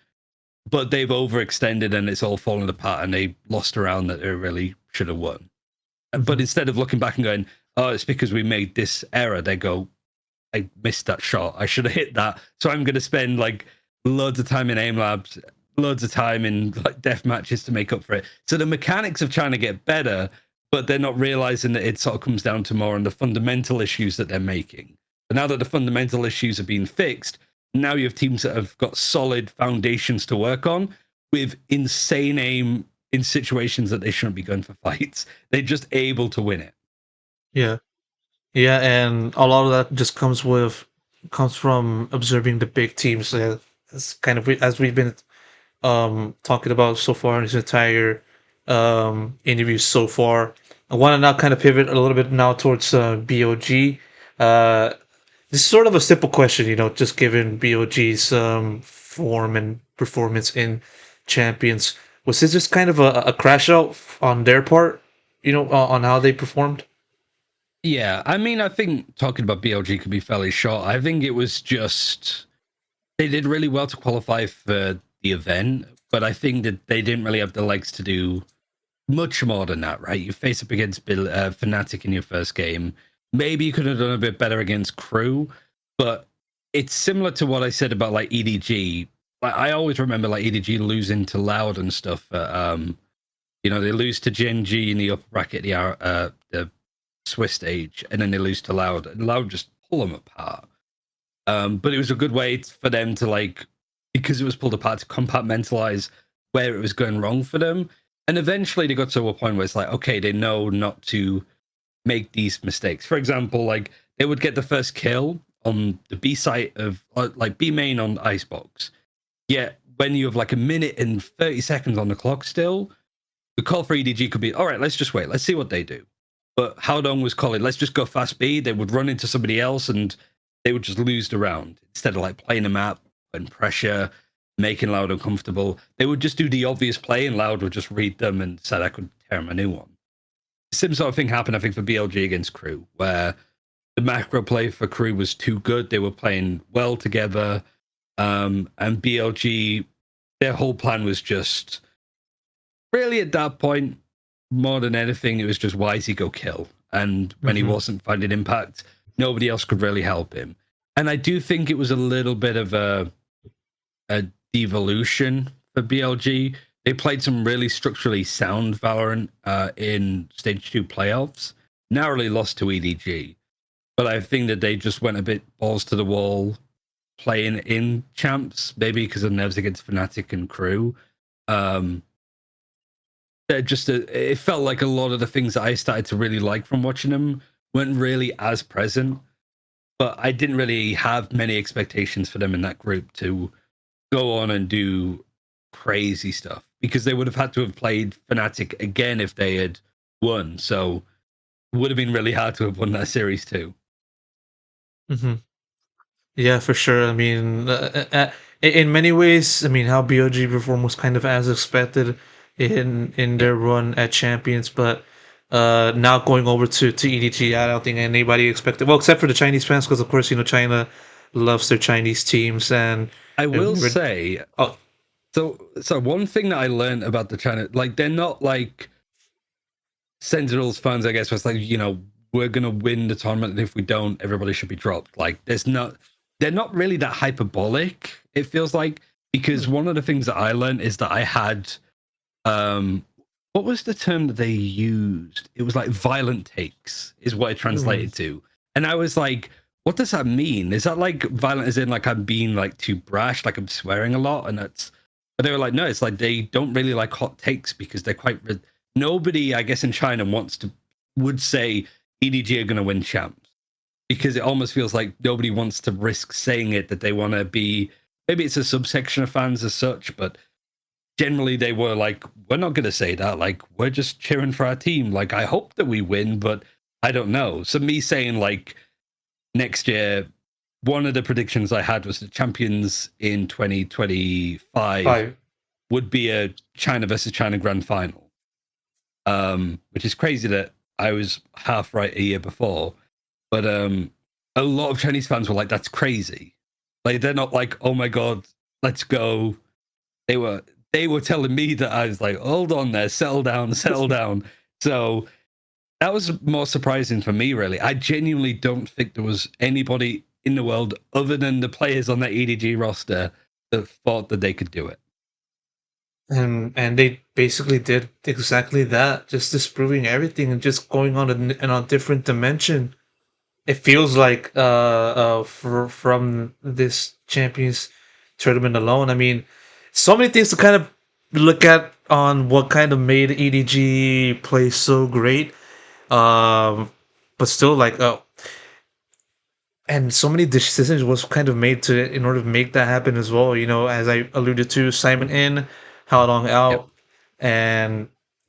but they've overextended and it's all fallen apart and they lost a round that they really should have won. But instead of looking back and going, oh, it's because we made this error, they go, I missed that shot. I should have hit that. So I'm going to spend like loads of time in aim labs, loads of time in like death matches to make up for it. So the mechanics of trying to get better, but they're not realizing that it sort of comes down to more on the fundamental issues that they're making. But now that the fundamental issues are being fixed, now you have teams that have got solid foundations to work on with insane aim in situations that they shouldn't be going for fights. They're just able to win it. Yeah. Yeah, and a lot of that just comes from observing the big teams. It's kind of as we've been talking about so far in this entire interview so far. I want to now kind of pivot a little bit now towards BOG. This is sort of a simple question, just given BOG's form and performance in Champions. Was this just kind of a crash out on their part, on how they performed? Yeah, I mean, I think talking about BLG could be fairly short. I think it was just they did really well to qualify for the event, but I think that they didn't really have the legs to do much more than that, right? You face up against Fnatic in your first game. Maybe you could have done a bit better against Crew, but it's similar to what I said about like EDG. I always remember like EDG losing to Loud and stuff. They lose to ZmjjKK in the upper bracket, the Swiss stage, and then they lose to Loud, and Loud just pull them apart. But it was a good way for them to because it was pulled apart, to compartmentalize where it was going wrong for them. And eventually they got to a point where it's like, okay, they know not to make these mistakes. For example, they would get the first kill on the B site of B main on Icebox. Yet when you have a minute and 30 seconds on the clock still, the call for EDG could be, all right, let's just wait. Let's see what they do. But Howdong was calling, let's just go fast B. They would run into somebody else and they would just lose the round. Instead of playing a map and pressure, making Loud uncomfortable, they would just do the obvious play and Loud would just read them and said, I could tear him a new one. Same sort of thing happened, I think, for BLG against Crew, where the macro play for Crew was too good. They were playing well together. And BLG, their whole plan was just really at that point, more than anything, it was just why is he go kill? And when he wasn't finding impact, nobody else could really help him. And I do think it was a little bit of a devolution for BLG. They played some really structurally sound Valorant in Stage 2 playoffs. Narrowly lost to EDG. But I think that they just went a bit balls to the wall playing in champs, maybe because of nerves against Fnatic and Crew. It felt like a lot of the things that I started to really like from watching them weren't really as present. But I didn't really have many expectations for them in that group to go on and do crazy stuff, because they would have had to have played Fnatic again if they had won. So it would have been really hard to have won that series too. Yeah, for sure. I mean, in many ways, I mean, how BOG performed was kind of as expected in their run at Champions, but now going over to EDG, I don't think anybody expected. Well, except for the Chinese fans, because of course, China loves their Chinese teams, and I will say, oh, so one thing that I learned about the China, they're not like Sentinels fans, I guess, was we're gonna win the tournament, and if we don't, everybody should be dropped. They're not really that hyperbolic, it feels like, because one of the things that I learned is that I had what was the term that they used? It was violent takes is what it translated to. And I was like, what does that mean? Is that violent as in I'm being too brash, I'm swearing a lot? And but they were like, no, it's they don't really like hot takes because they're quite nobody, I guess, in China would say EDG are going to win champs. because it almost feels like nobody wants to risk saying it, that they want to be, maybe it's a subsection of fans as such, but generally they were like, we're not going to say that. Like, we're just cheering for our team. Like, I hope that we win, but I don't know. So me saying like next year, one of the predictions I had was the champions in 2025 would be a China versus China grand final, which is crazy that I was half right a year before. But a lot of Chinese fans were like, that's crazy. Like, they're not like, oh my God, let's go. They were telling me that. I was like, hold on there, settle down, settle down. So that was more surprising for me, really. I genuinely don't think there was anybody in the world other than the players on that EDG roster that thought that they could do it. And they basically did exactly that, just disproving everything and just going on a different dimension. It feels like from this Champions tournament alone. I mean, so many things to kind of look at on what kind of made EDG play so great. But still, like, and so many decisions was kind of made to in order to make that happen as well. You know, as I alluded to, Simon in, How Long Yep. out, and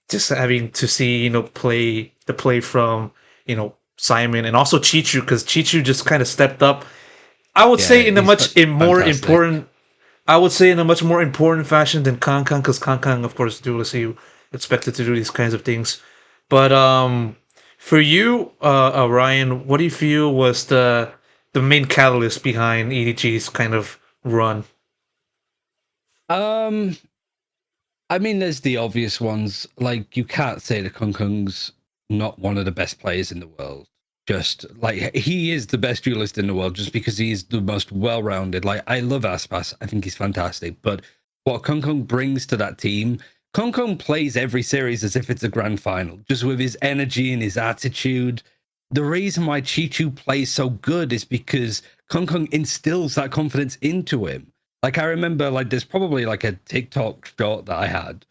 just having to see play from Simon and also Chichu, because Chichu just kind of stepped up. I would Yeah, say in a he's much in more fantastic. important. I would say in a much more important fashion than Kankan, because Kankan, of course, duelist, he expected to do these kinds of things. But for you, Ryan, what do you feel was the main catalyst behind EDG's kind of run? Um, I mean, there's the obvious ones. Like, you can't say that Kung Kung's not one of the best players in the world. Just like, he is the best duelist in the world just because he's the most well-rounded. Like, I love Aspas. I think he's fantastic. But what Kung Kung brings to that team, Kung Kung plays every series as if it's a grand final, just with his energy and his attitude. The reason why Chi-Chu plays so good is because Kung Kung instills that confidence into him. Like, I remember, like, there's probably like a TikTok short that I had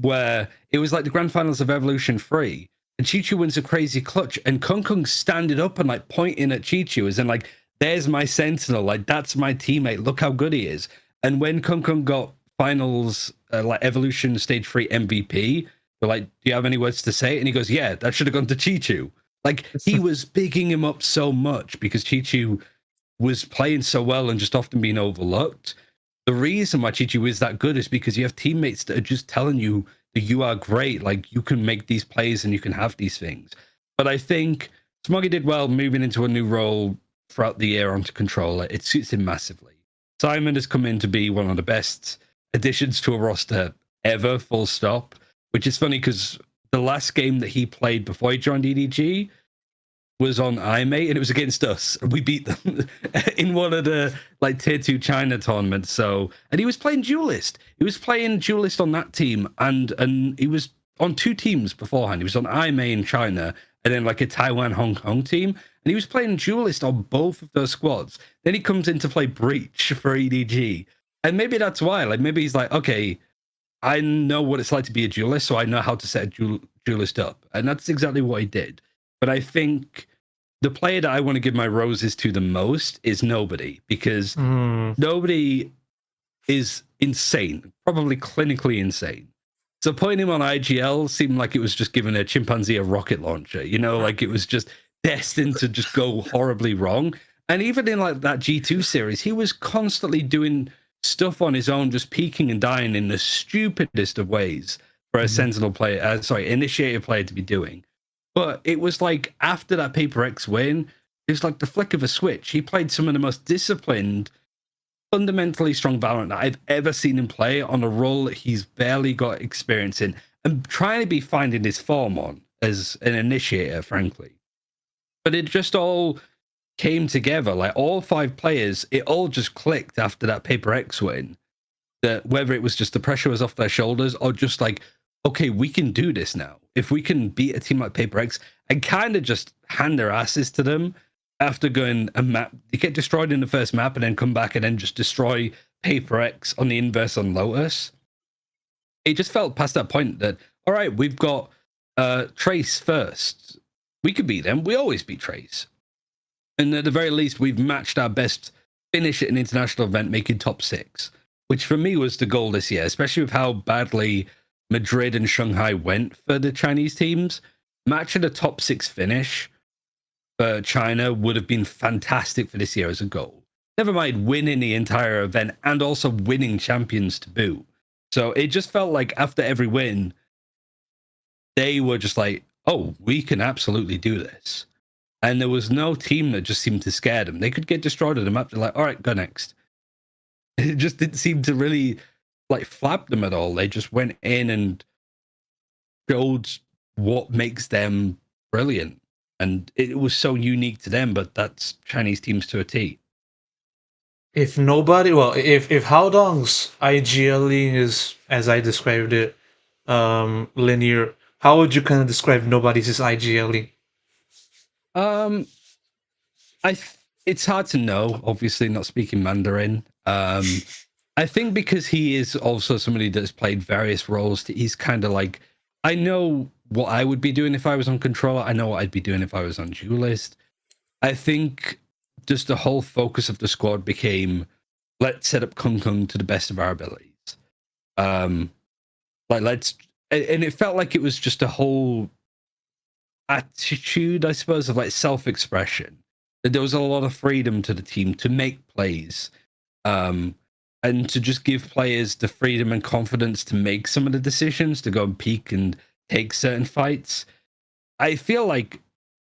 where it was like the grand finals of Evolution 3, and Chi-Chu wins a crazy clutch, and Kung Kung standing up and like pointing at Chi-Chu as in like, there's my sentinel, like, that's my teammate, look how good he is. And when Kung Kung got finals, like Evolution Stage 3 MVP, they're like, do you have any words to say? And he goes, yeah, that should have gone to Chi-Chu. Like, he was bigging him up so much because Chi-Chu was playing so well and just often being overlooked. The reason why Chi-Chu is that good is because you have teammates that are just telling you that you are great, like, you can make these plays and you can have these things. But I think Smoggy did well moving into a new role throughout the year onto controller. It suits him massively. Simon has come in to be one of the best additions to a roster ever, full stop, which is funny because the last game that he played before he joined EDG was on IMA, and it was against us. We beat them in one of the like tier 2 China tournaments. So, and he was playing duelist. He was playing duelist on that team, and he was on 2 teams beforehand. He was on IMA in China, and then like a Taiwan Hong Kong team, and he was playing duelist on both of those squads. Then he comes in to play Breach for EDG, and maybe that's why. Like, maybe he's like, okay, I know what it's like to be a duelist, so I know how to set a duelist up, and that's exactly what he did. But I think the player that I want to give my roses to the most is Nobody, because Nobody is insane, probably clinically insane. So putting him on IGL seemed like it was just giving a chimpanzee a rocket launcher, you know, like it was just destined to just go horribly wrong. And even in like that G2 series, he was constantly doing stuff on his own, just peaking and dying in the stupidest of ways for a Sentinel player, initiator player to be doing. But it was like after that Paper X win, it was like the flick of a switch. He played some of the most disciplined, fundamentally strong Valorant that I've ever seen him play on a role that he's barely got experience in and trying to be finding his form on as an initiator, frankly. But it just all came together. Like, all 5 players, it all just clicked after that Paper X win. That whether it was just the pressure was off their shoulders or just like, okay, we can do this now. If we can beat a team like Paper X and kind of just hand their asses to them after going a map, they get destroyed in the first map and then come back and then just destroy Paper X on the inverse on Lotus. It just felt past that point that, all right, we've got Trace first. We could beat them. We always beat Trace. And at the very least, we've matched our best finish at an international event, making top 6, which for me was the goal this year, especially with how badly Madrid and Shanghai went for the Chinese teams. Matching a top 6 finish for China would have been fantastic for this year as a goal. Never mind winning the entire event and also winning champions to boot. So it just felt like after every win, they were just like, oh, we can absolutely do this. And there was no team that just seemed to scare them. They could get destroyed at the map. They're like, all right, go next. It just didn't seem to really like flap them at all. They just went in and showed what makes them brilliant. And it was so unique to them, but that's Chinese teams to a T. If nobody, well, if Haodong's IGLing is as I described it, linear, how would you kind of describe nobody's IGLing? It's hard to know. Obviously, not speaking Mandarin. I think because he is also somebody that's played various roles. He's kind of like, I know what I would be doing if I was on controller. I know what I'd be doing if I was on duelist. I think just the whole focus of the squad became, let's set up Kung Kung to the best of our abilities. And it felt like it was just a whole attitude, I suppose, of like self-expression. That there was a lot of freedom to the team to make plays, and to just give players the freedom and confidence to make some of the decisions, to go and peek and take certain fights. I feel like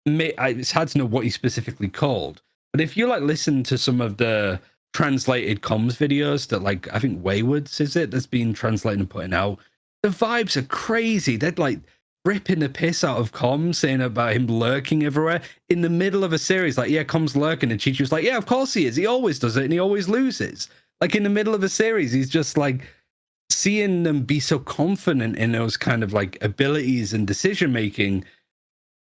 it's hard to know what he specifically called, but if you like listen to some of the translated comms videos that, like, I think Waywards is it that's been translated and putting out, the vibes are crazy. They're like ripping the piss out of comms, saying about him lurking everywhere in the middle of a series. Like, yeah, comms lurking, and Chichu's like, yeah, of course he is. He always does it, and he always loses. Like, in the middle of a series, he's just like, seeing them be so confident in those kind of like abilities and decision making.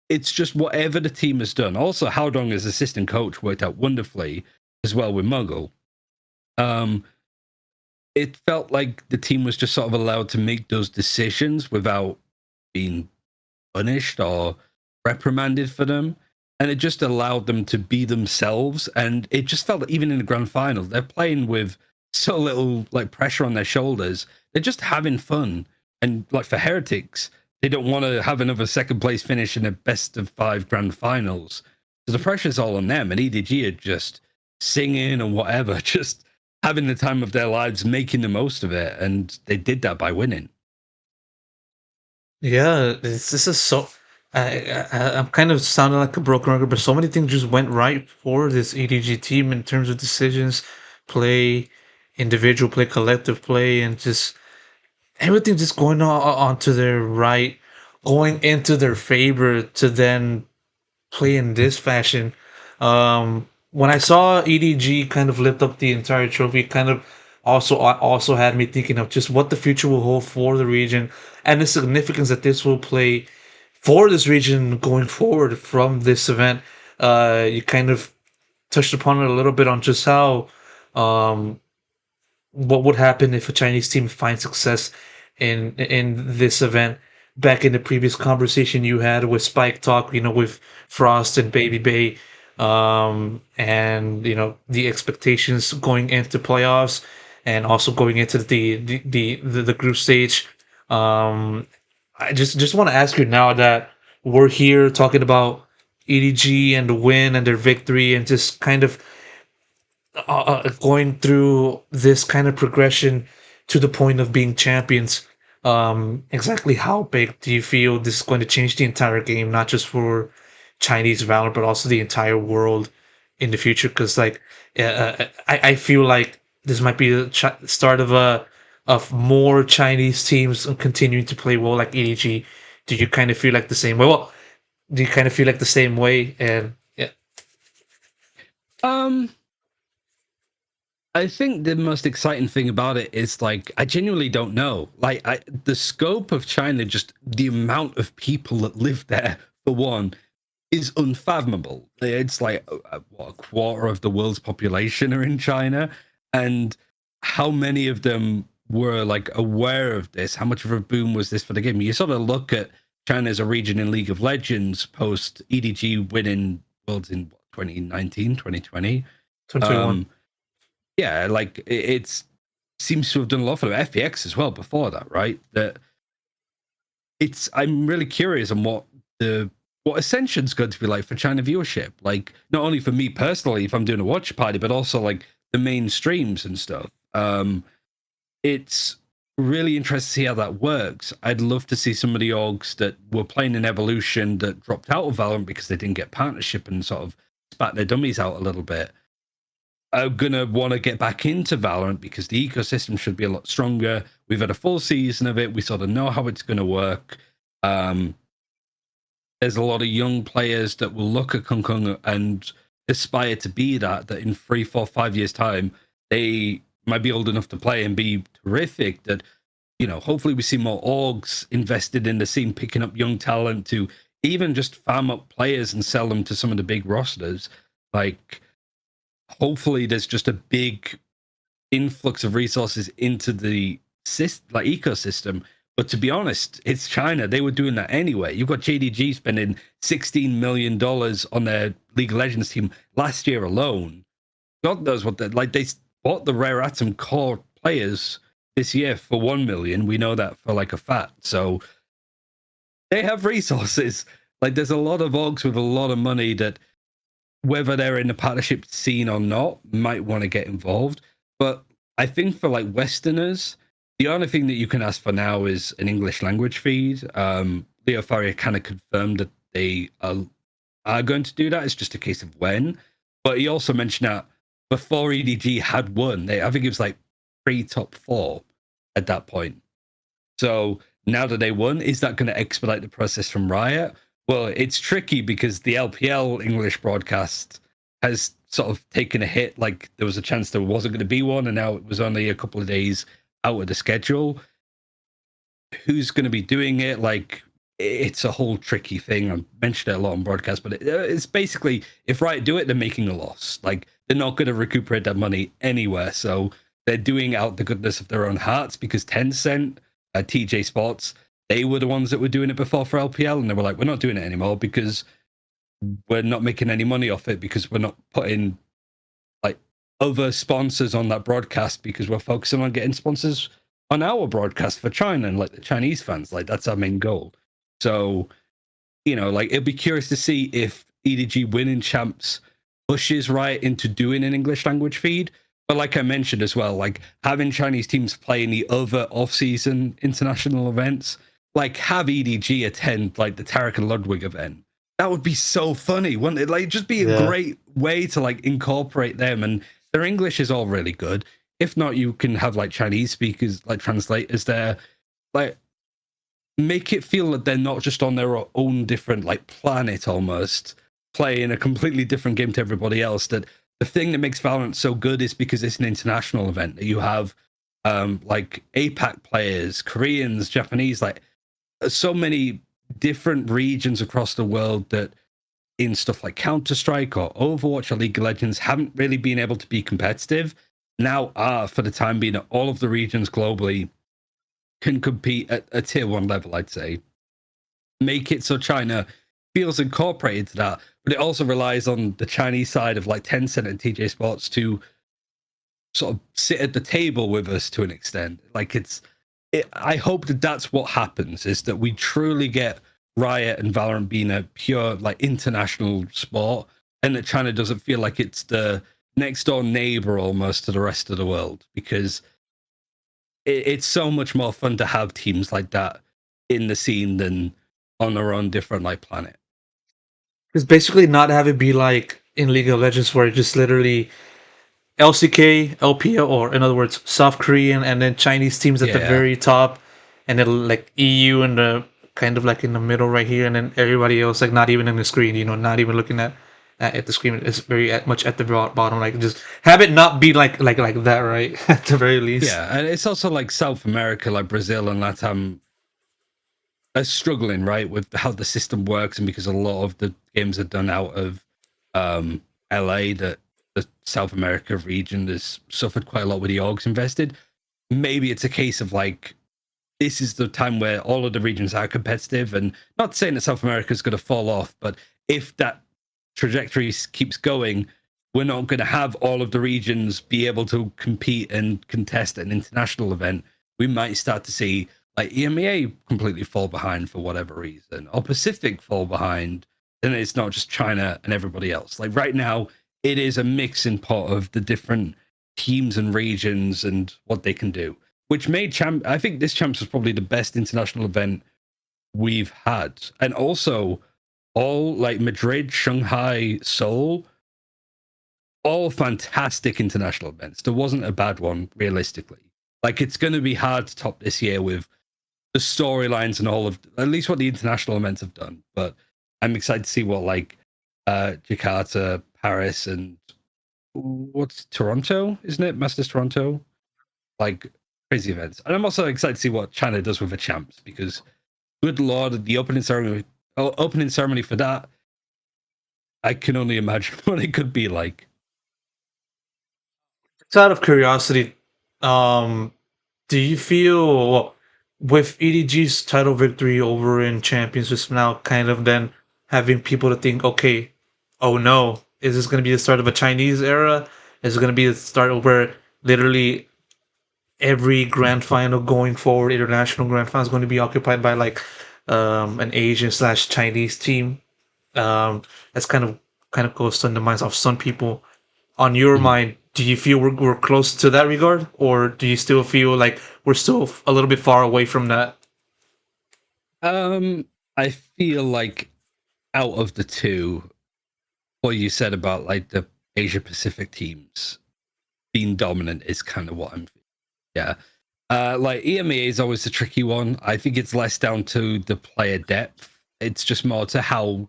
It's just whatever the team has done. Also, Haodong as assistant coach worked out wonderfully as well with Muggle. It felt like the team was just sort of allowed to make those decisions without being punished or reprimanded for them. And it just allowed them to be themselves. And it just felt that even in the grand final, they're playing with so little like pressure on their shoulders. They're just having fun. And like for Heretics, they don't want to have another second place finish in a best of 5 grand finals. So the pressure's all on them. And EDG are just singing and whatever, just having the time of their lives, making the most of it. And they did that by winning. Yeah, this is so. I'm kind of sounding like a broken record, but so many things just went right for this EDG team in terms of decisions, play, individual play, collective play, and just everything just going on to their right, going into their favor to then play in this fashion. When I saw EDG kind of lift up the entire trophy, it kind of also had me thinking of just what the future will hold for the region and the significance that this will play for this region going forward from this event. You kind of touched upon it a little bit on just how what would happen if a Chinese team finds success in this event. Back in the previous conversation you had with Spike Talk, with Frost and Baby Bay, and the expectations going into playoffs and also going into the group stage. I just want to ask you now that we're here talking about EDG and the win and their victory and just kind of going through this kind of progression to the point of being champions. Exactly how big do you feel this is going to change the entire game, not just for Chinese Valor, but also the entire world in the future? Because I feel like this might be the start of more Chinese teams continuing to play well like EDG. Do you kind of feel like the same way? Well, do you kind of feel like the same way? And yeah. I think the most exciting thing about it is, like, I genuinely don't know. Like, the scope of China, just the amount of people that live there, for one, is unfathomable. It's like a quarter of the world's population are in China, and how many of them were like aware of this? How much of a boom was this for the game? You sort of look at China as a region in League of Legends post EDG winning Worlds in 2019, 2020. 2021. Yeah, like it seems to have done a lot for FPX as well before that, right? That I'm really curious on what Ascension's going to be like for China viewership. Like not only for me personally, if I'm doing a watch party, but also like the main streams and stuff. It's really interesting to see how that works. I'd love to see some of the orgs that were playing in Evolution that dropped out of Valorant because they didn't get partnership and sort of spat their dummies out a little bit. Are gonna want to get back into Valorant because the ecosystem should be a lot stronger. We've had a full season of it. We sort of know how it's going to work. There's a lot of young players that will look at Kung Kung and aspire to be that in 3, 4, 5 years' time, they might be old enough to play and be terrific. That, you know, hopefully we see more orgs invested in the scene, picking up young talent to even just farm up players and sell them to some of the big rosters. Like, hopefully there's just a big influx of resources into the ecosystem. But to be honest, it's China. They were doing that anyway. You've got JDG spending $16 million on their League of Legends team last year alone. God knows what they bought the rare atom core players this year for 1 million. We know that for like a fact. So they have resources. Like there's a lot of orgs with a lot of money that, whether they're in the partnership scene or not, might want to get involved. But I think for like Westerners, the only thing that you can ask for now is an English language feed. Leo Faria kind of confirmed that they are going to do that. It's just a case of when. But he also mentioned that before EDG had won, I think it was like pre-top 4 at that point. So now that they won, is that going to expedite the process from Riot? Well, it's tricky because the LPL English broadcast has sort of taken a hit. Like there was a chance there wasn't going to be one, and now it was only a couple of days out of the schedule. Who's going to be doing it? Like it's a whole tricky thing. I mentioned it a lot on broadcast, but it's basically if Riot do it, they're making a loss. Like they're not going to recuperate that money anywhere. So they're doing out the goodness of their own hearts because Tencent, TJ Sports, they were the ones that were doing it before for LPL, and they were like, we're not doing it anymore because we're not making any money off it because we're not putting like other sponsors on that broadcast because we're focusing on getting sponsors on our broadcast for China and like the Chinese fans. Like that's our main goal. So, you know, like it'd be curious to see if EDG winning champs pushes Riot into doing an English language feed. But like I mentioned as well, like having Chinese teams play in the other off-season international events, like have EDG attend like the Tarek and Ludwig event. That would be so funny, wouldn't it? Like just be a great way to like incorporate them, and their English is all really good. If not, you can have like Chinese speakers, like translators there. Like make it feel that they're not just on their own different like planet almost, playing a completely different game to everybody else. That the thing that makes Valorant so good is because it's an international event that you have like APAC players, Koreans, Japanese, like so many different regions across the world that in stuff like Counter-Strike or Overwatch or League of Legends haven't really been able to be competitive, now are for the time being. All of the regions globally can compete at a tier 1 level, I'd say. Make it so China feels incorporated to that, but it also relies on the Chinese side of like Tencent and TJ Sports to sort of sit at the table with us to an extent. Like I hope that that's what happens, is that we truly get Riot and Valorant being a pure like international sport, and that China doesn't feel like it's the next door neighbor almost to the rest of the world, because it's so much more fun to have teams like that in the scene than on their own different like planet. It's basically not have it be like in League of Legends where it just literally LCK, LPL, or in other words, South Korean, and then Chinese teams at the very top, and then like EU in the kind of like in the middle right here, and then everybody else like not even in the screen, you know, not even looking at the screen. It's very much at the bottom. Like just have it not be like that, right? At the very least. Yeah, and it's also like South America, like Brazil and Latam, are struggling, right, with how the system works, and because a lot of the games are done out of LA, that the South America region has suffered quite a lot with the orgs invested. Maybe it's a case of like, this is the time where all of the regions are competitive, and not saying that South America is going to fall off, but if that trajectory keeps going, we're not going to have all of the regions be able to compete and contest an international event. We might start to see like EMEA completely fall behind for whatever reason, or Pacific fall behind. Then it's not just China and everybody else. Like right now, it is a mixing pot of the different teams and regions and what they can do, which made I think this Champs was probably the best international event we've had. And also, all like Madrid, Shanghai, Seoul, all fantastic international events. There wasn't a bad one, realistically. Like, it's going to be hard to top this year with the storylines and all of, at least what the international events have done. But I'm excited to see what, like, Jakarta, Paris, and what's Toronto, isn't it? Masters Toronto? Like, crazy events. And I'm also excited to see what China does with the champs, because, good lord, the opening ceremony for that, I can only imagine what it could be like. Just out of curiosity, do you feel well, with EDG's title victory over in Champions, just now kind of then having people to think, okay, oh no, is this going to be the start of a Chinese era? Is it going to be the start of where literally every grand final going forward, international grand final, is going to be occupied by like an Asian slash Chinese team? That's kind of goes on the minds of some people. On your mind, do you feel we're close to that regard, or do you still feel like we're still a little bit far away from that? I feel like out of the two, what you said about like the Asia Pacific teams being dominant is kind of what I'm feeling. Yeah. Like EMEA is always a tricky one. I think it's less down to the player depth. It's just more to how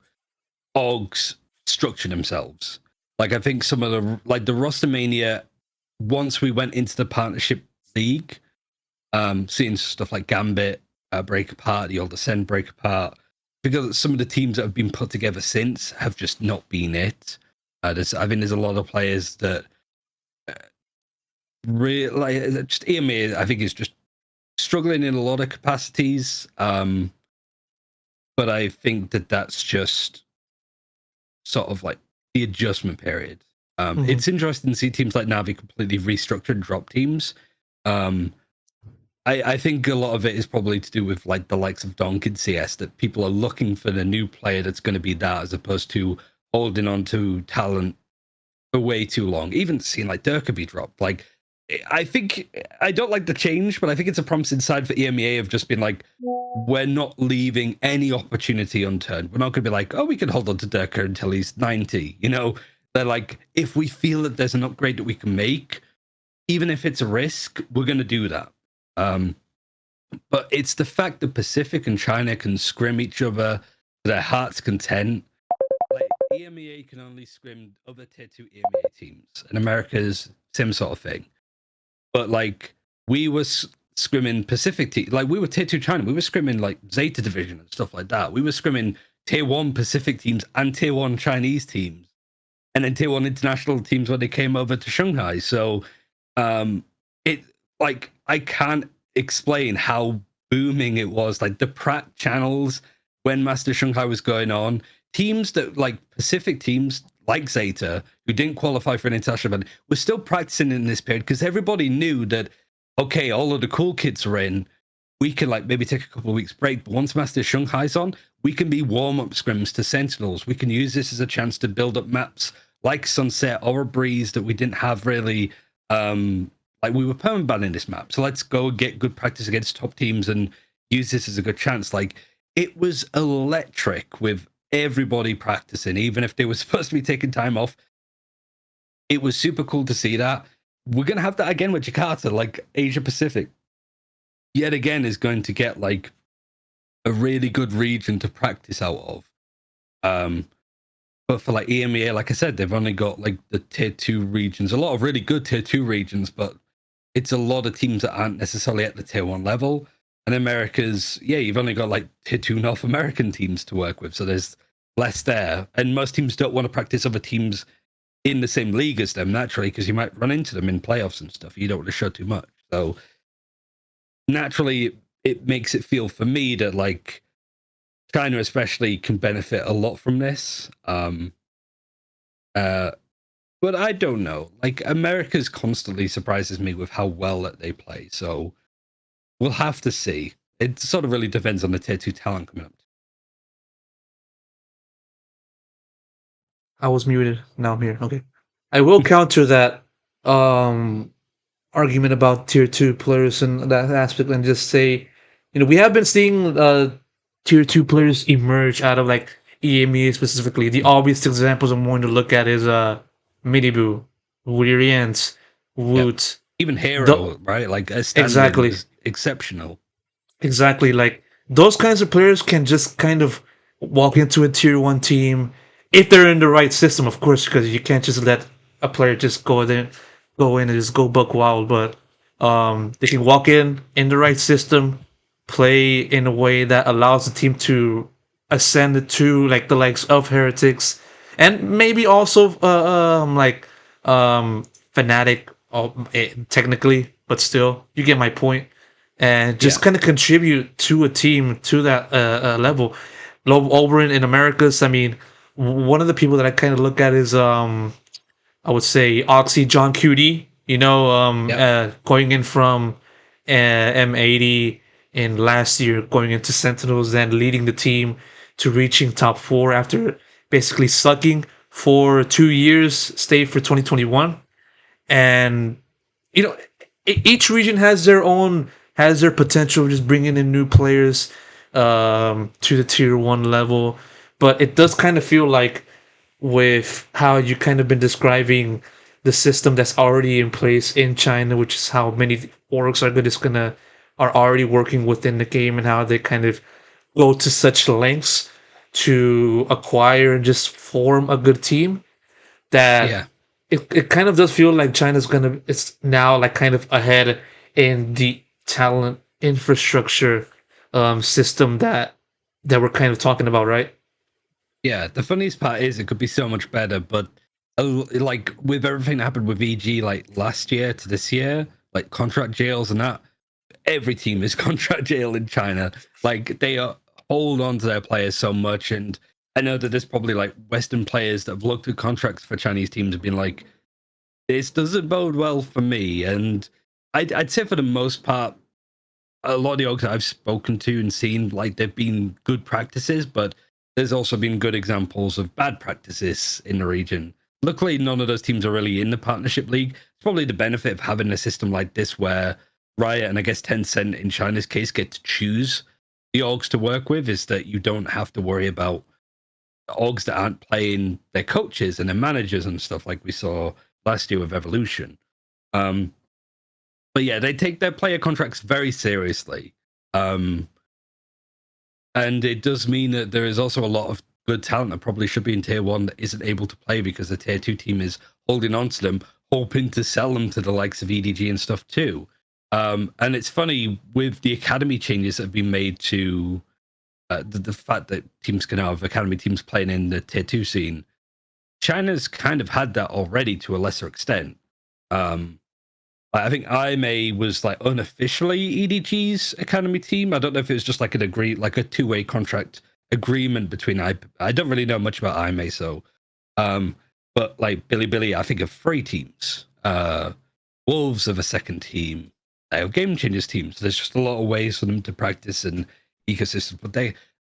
orgs structure themselves. Like I think some of the roster mania, once we went into the partnership league, seeing stuff like Gambit break apart, the Old Ascend break apart, because some of the teams that have been put together since have just not been it. I think there's a lot of players that really like just EMA. I think is just struggling in a lot of capacities. But I think that's just sort of like the adjustment period. It's interesting to see teams like Navi completely restructured drop teams. I think a lot of it is probably to do with like the likes of Donk in CS, that people are looking for the new player that's going to be that, as opposed to holding on to talent for way too long. Even seeing like Durka be dropped. Like, I think I don't like the change, but I think it's a promising side for EMEA of just being like, we're not leaving any opportunity unturned. We're not going to be like, oh, we can hold on to Durka until he's 90. You know, they're like, if we feel that there's an upgrade that we can make, even if it's a risk, we're going to do that. But it's the fact that Pacific and China can scrim each other to their heart's content. Like EMEA can only scrim other tier 2 EMEA teams, and America's same sort of thing. But like we were scrimming Pacific team, like we were tier 2 China, we were scrimming like Zeta division and stuff like that. We were scrimming tier 1 Pacific teams and tier 1 Chinese teams, and then tier 1 international teams when they came over to Shanghai. So it like I can't explain how booming it was. Like the Pratt channels when Master Shanghai was going on, teams that like Pacific teams like Zeta, who didn't qualify for an international event, were still practicing in this period because everybody knew that, okay, all of the cool kids are in. We can like maybe take a couple of weeks break, but once Master Shanghai's on, we can be warm-up scrims to Sentinels. We can use this as a chance to build up maps like Sunset or a Breeze that we didn't have really. Like we were permanent banning this map, so let's go get good practice against top teams and use this as a good chance. Like it was electric with everybody practicing, even if they were supposed to be taking time off. It was super cool to see that. We're gonna have that again with Jakarta. Like Asia Pacific, yet again, is going to get like a really good region to practice out of. But for like EMEA, like I said, they've only got like the tier 2 regions, a lot of really good tier 2 regions, but it's a lot of teams that aren't necessarily at the tier 1 level. And America's, yeah, you've only got like tier 2 North American teams to work with, so there's less there. And most teams don't want to practice other teams in the same league as them, naturally, because you might run into them in playoffs and stuff. You don't want to show too much. So naturally, it makes it feel for me that like China especially can benefit a lot from this. Uh, but I don't know. Like America's constantly surprises me with how well that they play. So we'll have to see. It sort of really depends on the tier 2 talent coming up. I was muted. Now I'm here. Okay. I will counter that argument about tier two players and that aspect and just say, we have been seeing tier two players emerge out of like EMEA specifically. The obvious examples I'm going to look at is Minibu, Weirians, Yeah. Woot. Even The, Hero, right? Like a stand-in exactly. was exceptional. Exactly. Like those kinds of players can just kind of walk into a tier one team if they're in the right system, of course, because you can't just let a player just go in and just go buck wild. But they can walk in the right system, play in a way that allows the team to ascend to like the likes of Heretics, and maybe also Fnatic, technically, but still, you get my point and just Yeah. kind of contribute to a team to that level. Over in Americas, I mean, one of the people that I kind of look at is I would say Oxy John QD. Yep. Going in from M80 in last year, going into Sentinels, then leading the team to reaching top four after basically sucking for 2 years, stayed for 2021, and you know each region has their potential, just bringing in new players to the tier one level. But it does kind of feel like with how you kind of been describing the system that's already in place in China, which is how many orgs are already working within the game, and how they kind of go to such lengths to acquire and just form a good team that Yeah. it kind of does feel like it's now like kind of ahead in the talent infrastructure system that we're kind of talking about, right? Yeah. The funniest part is it could be so much better, but like with everything that happened with EG like last year to this year, like contract jails and that, every team is contract jail in China. Like they hold on to their players so much, and I know that there's probably like Western players that have looked at contracts for Chinese teams and been like, "This doesn't bode well for me." And I'd say for the most part, a lot of the orgs that I've spoken to and seen, like they've been good practices, but there's also been good examples of bad practices in the region. Luckily, none of those teams are really in the partnership league. It's probably the benefit of having a system like this where Riot and I guess Tencent in China's case get to choose the orgs to work with, is that you don't have to worry about orgs that aren't playing their coaches and their managers and stuff like we saw last year with Evolution. Um, but yeah, they take their player contracts very seriously. Um, and it does mean that there is also a lot of good talent that probably should be in tier one that isn't able to play because the tier two team is holding on to them, hoping to sell them to the likes of EDG and stuff too. And it's funny with the academy changes that have been made to the fact that teams can have academy teams playing in the tier two scene. China's kind of had that already to a lesser extent. Um, I think IMA was like unofficially EDG's academy team. I don't know if it was just like like a two-way contract agreement between I don't really know much about IMA, so but like Billy, I think of three teams. Wolves of a second team. They have game changers teams. There's just a lot of ways for them to practice and ecosystem, but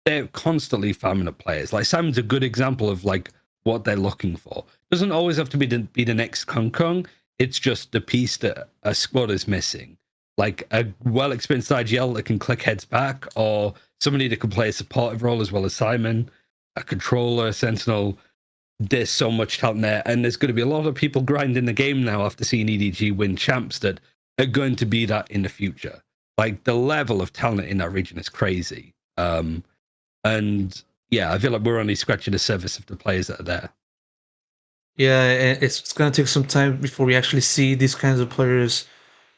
they're constantly farming up players. Like Simon's a good example of like what they're looking for. Doesn't always have to be the next Kong Kong. It's just the piece that a squad is missing. Like a well experienced IGL that can click heads back, or somebody that can play a supportive role as well as Simon, a controller, sentinel. There's so much talent there, and there's going to be a lot of people grinding the game now after seeing EDG win champs that are going to be that in the future. Like the level of talent in that region is crazy. And yeah, I feel like we're only scratching the surface of the players that are there. Yeah, and it's going to take some time before we actually see these kinds of players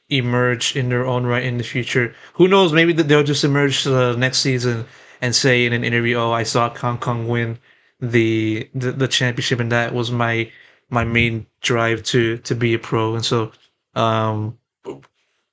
emerge in their own right in the future. Who knows? Maybe they'll just emerge next season and say in an interview, "Oh, I saw Kong Kong win the championship, and that was my main drive to be a pro." And so, um,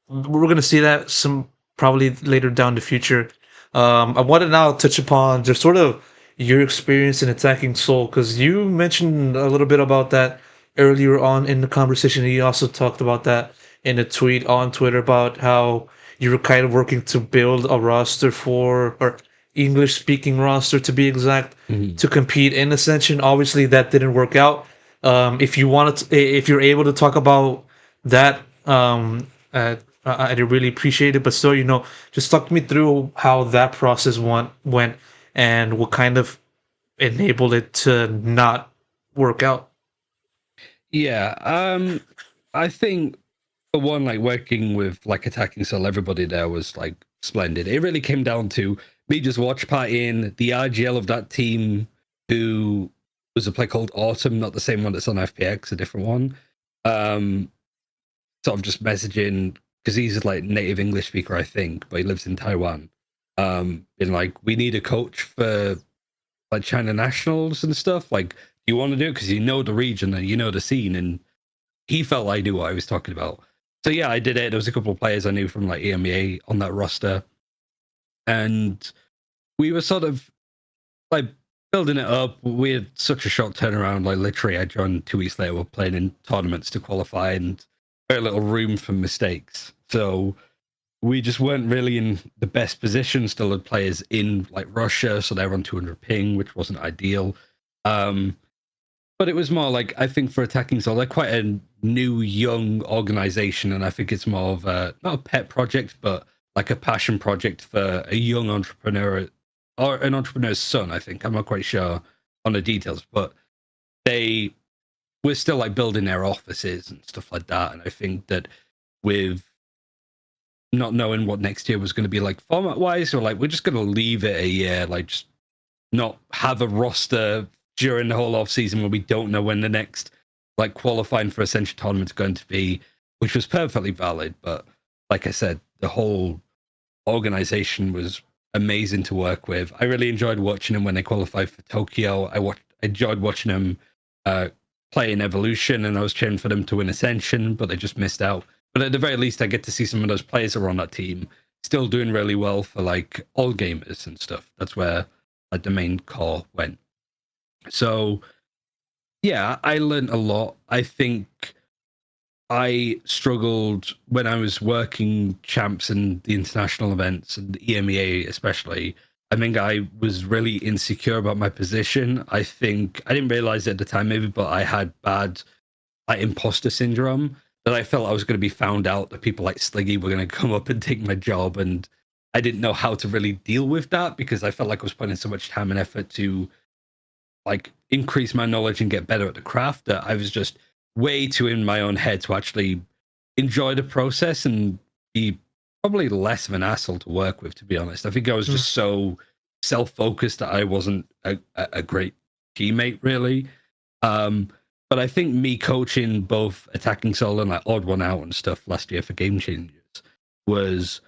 we're gonna see that some probably later down the future. I want to now touch upon just sort of your experience in attacking Seoul, because you mentioned a little bit about that earlier on in the conversation. And you also talked about that in a tweet on Twitter about how you were kind of working to build a roster for, or English speaking roster to be exact, Mhm. to compete in Ascension. Obviously, that didn't work out. If you wanted, if you're able to talk about that, I'd really appreciate it. But still, just talk me through how that process went, and what kind of enabled it to not work out. Yeah, I think for one, like working with like attacking Cell, everybody there was like splendid. It really came down to me just watch partying the RGL of that team, who was a play called Autumn, not the same one that's on FPX, a different one. Um, Sort of just messaging because he's like native English speaker, I think, but he lives in Taiwan. Been like, we need a coach for like China nationals and stuff. Like, do you want to do it because you know the region and you know the scene? And he felt I knew what I was talking about. So yeah, I did it. There was a couple of players I knew from like EMEA on that roster, and we were sort of like building it up. We had such a short turnaround. Like literally, I joined 2 weeks later. We're playing in tournaments to qualify, and very little room for mistakes. So we just weren't really in the best position. Still had players in like Russia, so they were on 200 ping, which wasn't ideal. But it was more like, I think for attacking Soul, they're quite a new, young organization, and I think it's more of a not a pet project, but like a passion project for a young entrepreneur or an entrepreneur's son. I think I'm not quite sure on the details, but they were still like building their offices and stuff like that. And I think that with not knowing what next year was going to be like format wise, or like we're just going to leave it a year, like just not have a roster during the whole off season when we don't know when the next like qualifying for Ascension tournament is going to be, which was perfectly valid. But like I said, the whole organization was amazing to work with. I really enjoyed watching them when they qualified for Tokyo. Enjoyed watching them play in Evolution, and I was cheering for them to win Ascension, but they just missed out. But at the very least, I get to see some of those players that are on that team still doing really well for like all gamers and stuff. That's where like the main core went. So yeah, I learned a lot. I think I struggled when I was working champs and the international events and the EMEA especially. I think I was really insecure about my position. I think I didn't realize it at the time, maybe, but I had bad like imposter syndrome, that I felt I was going to be found out, that people like Sliggy were going to come up and take my job, and I didn't know how to really deal with that because I felt like I was putting so much time and effort to like increase my knowledge and get better at the craft, that I was just way too in my own head to actually enjoy the process and be probably less of an asshole to work with, to be honest. I think I was Hmm. just so self-focused that I wasn't a great teammate, really. But I think me coaching both attacking Soul and like odd one out and stuff last year for Game Changers was,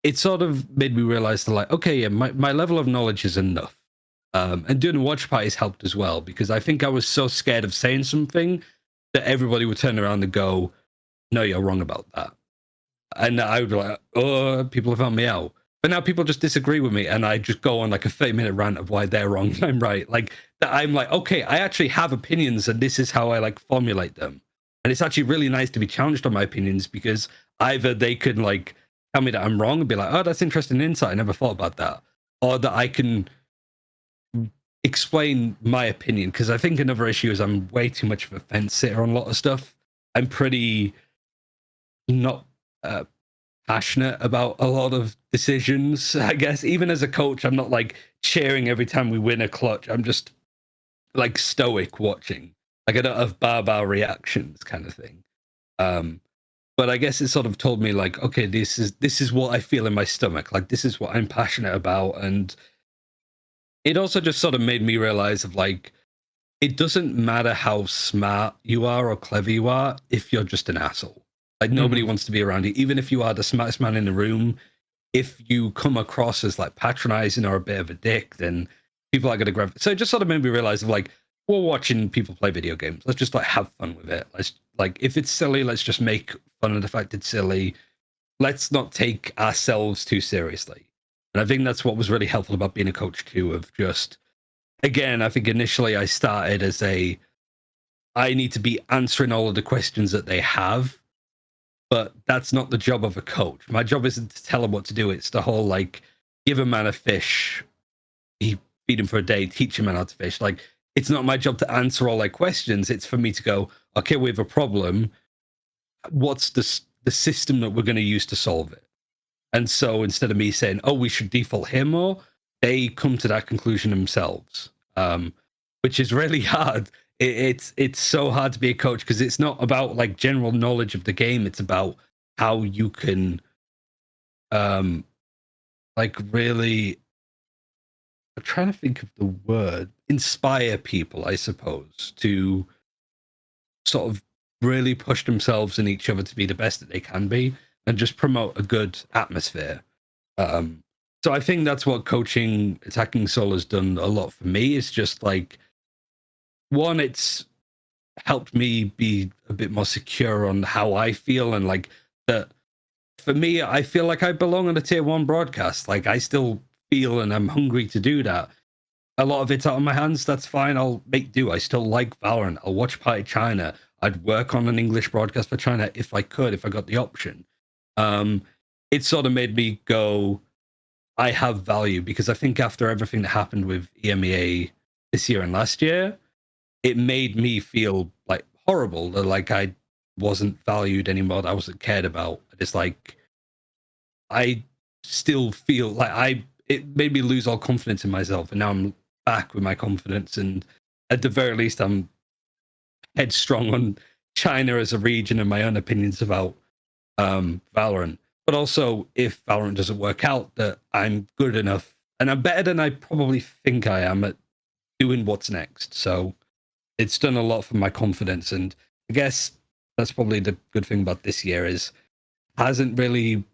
it sort of made me realize that like, okay, yeah, my level of knowledge is enough. And doing watch parties helped as well, because I think I was so scared of saying something that everybody would turn around and go, no, you're wrong about that. And I would be like, oh, people have found me out. But now people just disagree with me, and I just go on like a 30-minute rant of why they're wrong and I'm right. Like that, I'm like, okay, I actually have opinions, and this is how I like formulate them. And it's actually really nice to be challenged on my opinions, because either they can like tell me that I'm wrong and be like, oh, that's interesting insight, I never thought about that, or that I can explain my opinion. Because I think another issue is I'm way too much of a fence sitter on a lot of stuff. I'm pretty not passionate about a lot of decisions, I guess. Even as a coach, I'm not like cheering every time we win a clutch. I'm just like stoic watching. Like I don't have bar reactions kind of thing. Um, but I guess it sort of told me like, okay, this is what I feel in my stomach. Like this is what I'm passionate about. And it also just sort of made me realize of like, it doesn't matter how smart you are or clever you are if you're just an asshole. Like nobody Hmm. wants to be around you, even if you are the smartest man in the room. If you come across as like patronizing or a bit of a dick, then people are going to grab. So it just sort of made me realize of like, we're watching people play video games. Let's just like have fun with it. Let's like, if it's silly, let's just make fun of the fact it's silly. Let's not take ourselves too seriously. And I think that's what was really helpful about being a coach too, of just, again, I think initially I started as I need to be answering all of the questions that they have, but that's not the job of a coach. My job isn't to tell them what to do. It's the whole, like, give a man a fish, he feed him for a day, teach him how to fish. Like, it's not my job to answer all their questions. It's for me to go, okay, we have a problem. What's the system that we're going to use to solve it? And so instead of me saying, oh, we should default here more, they come to that conclusion themselves, which is really hard. It's so hard to be a coach because it's not about like general knowledge of the game. It's about how you can like really, I'm trying to think of the word, inspire people, I suppose, to sort of really push themselves and each other to be the best that they can be and just promote a good atmosphere. So I think that's what coaching Attacking Soul has done a lot for me. It's just like, one, it's helped me be a bit more secure on how I feel, and like that for me, I feel like I belong on a tier 1 broadcast. Like, I still feel and I'm hungry to do that. A lot of it's out of my hands. That's fine. I'll make do. I still like Valorant. I'll watch Party China. I'd work on an English broadcast for China if I could, if I got the option. It sort of made me go, I have value, because I think after everything that happened with EMEA this year and last year, it made me feel like horrible, that like I wasn't valued anymore, that I wasn't cared about. It's like, I still feel like it made me lose all confidence in myself, and now I'm back with my confidence, and at the very least I'm headstrong on China as a region and my own opinions about Valorant. But also, if Valorant doesn't work out, that I'm good enough and I'm better than I probably think I am at doing what's next. So it's done a lot for my confidence, and I guess that's probably the good thing about this year is hasn't really,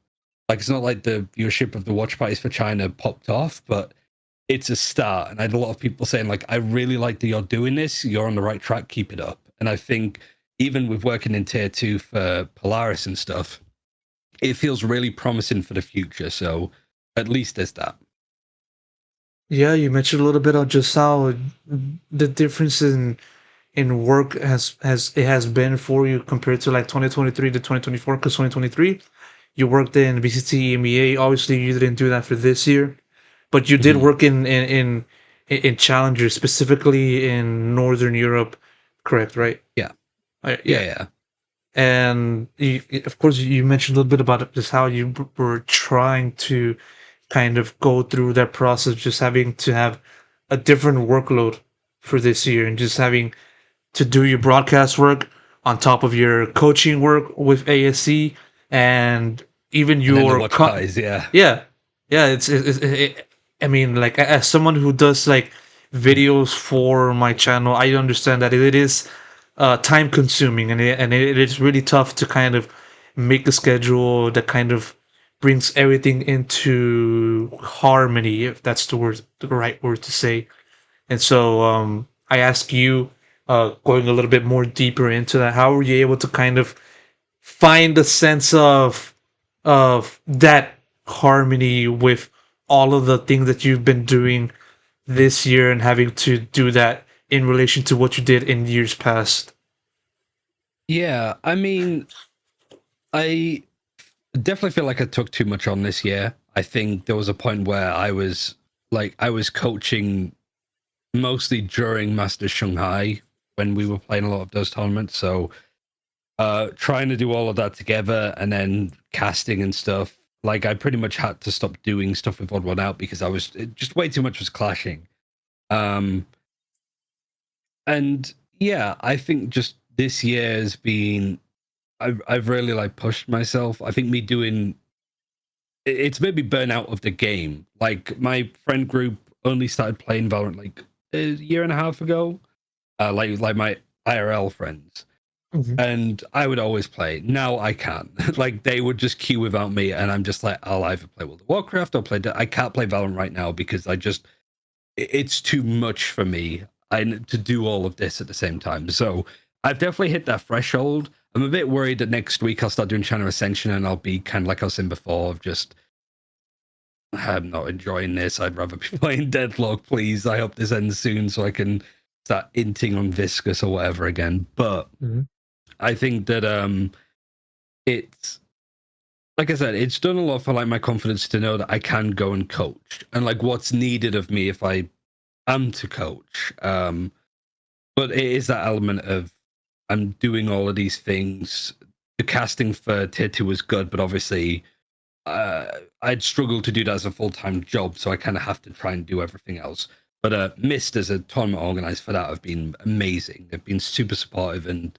like, it's not like the viewership of the watch parties for China popped off, but it's a start. And I had a lot of people saying, like, I really like that you're doing this. You're on the right track. Keep it up. And I think even with working in tier 2 for Polaris and stuff, it feels really promising for the future. So at least there's that. Yeah, you mentioned a little bit of just how the difference in work has been for you compared to like 2023 to 2024. Because 2023, you worked in VCT EMEA. Obviously, you didn't do that for this year, but you did Mhm. work in challengers, specifically in Northern Europe. Correct, right? Yeah. Yeah. Yeah. And of course, you mentioned a little bit about just how you were trying to kind of go through that process, just having to have a different workload for this year, and just having to do your broadcast work on top of your coaching work with ASC, and even And then the your watch parties. Yeah. yeah, yeah. I mean, like, as someone who does like videos for my channel, I understand that it is time consuming, and it is really tough to kind of make a schedule that kind of brings everything into harmony, if that's the right word to say. And so I ask you, going a little bit more deeper into that, how were you able to kind of find a sense of that harmony with all of the things that you've been doing this year, and having to do that in relation to what you did in years past? Yeah. I mean, I definitely feel like I took too much on this year. I think there was a point where I was coaching mostly during Masters Shanghai when we were playing a lot of those tournaments. So trying to do all of that together and then casting and stuff, like, I pretty much had to stop doing stuff with Odd One Out because just way too much was clashing. And yeah, I think just this year has been, I've really like pushed myself. I think me doing it's made me burn out of the game. Like, my friend group only started playing Valorant like a year and a half ago. Like my IRL friends. Mhm. And I would always play. Now I can't. Like, they would just queue without me, and I'm just like, I'll either play World of Warcraft or play. I can't play Valorant right now because it's too much for me. To do all of this at the same time. So I've definitely hit that threshold. I'm a bit worried that next week I'll start doing China Ascension, and I'll be kind of like I was saying before, of just I'm not enjoying this. I'd rather be playing Deadlock, please. I hope this ends soon so I can start inting on Viscous or whatever again. But Mhm. I think that it's like I said, it's done a lot for like my confidence to know that I can go and coach and like what's needed of me if I am to coach. But it is that element of I'm doing all of these things. The casting for tier 2 was good, but obviously I'd struggle to do that as a full-time job, so I kind of have to try and do everything else. But Mist as a tournament organizer for that have been amazing. They've been super supportive and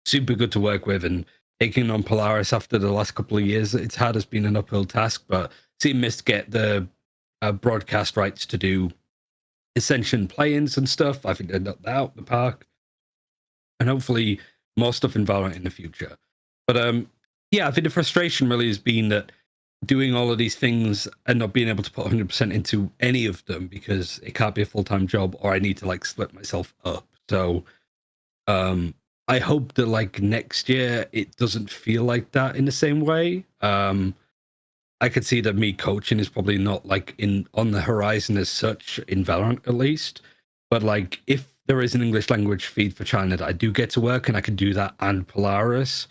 super good to work with, and taking on Polaris after the last couple of years it's had has been an uphill task, but seeing Mist get the broadcast rights to do Ascension play-ins and stuff, I think they're not out the park, and hopefully more stuff in Valorant in the future. But yeah, I think the frustration really has been that doing all of these things and not being able to put 100% into any of them because it can't be a full-time job, or I need to like split myself up. So I hope that like next year it doesn't feel like that in the same way. I could see that me coaching is probably not like in on the horizon as such in Valorant at least. But like if there is an English language feed for China that I do get to work and I could do that and Polaris,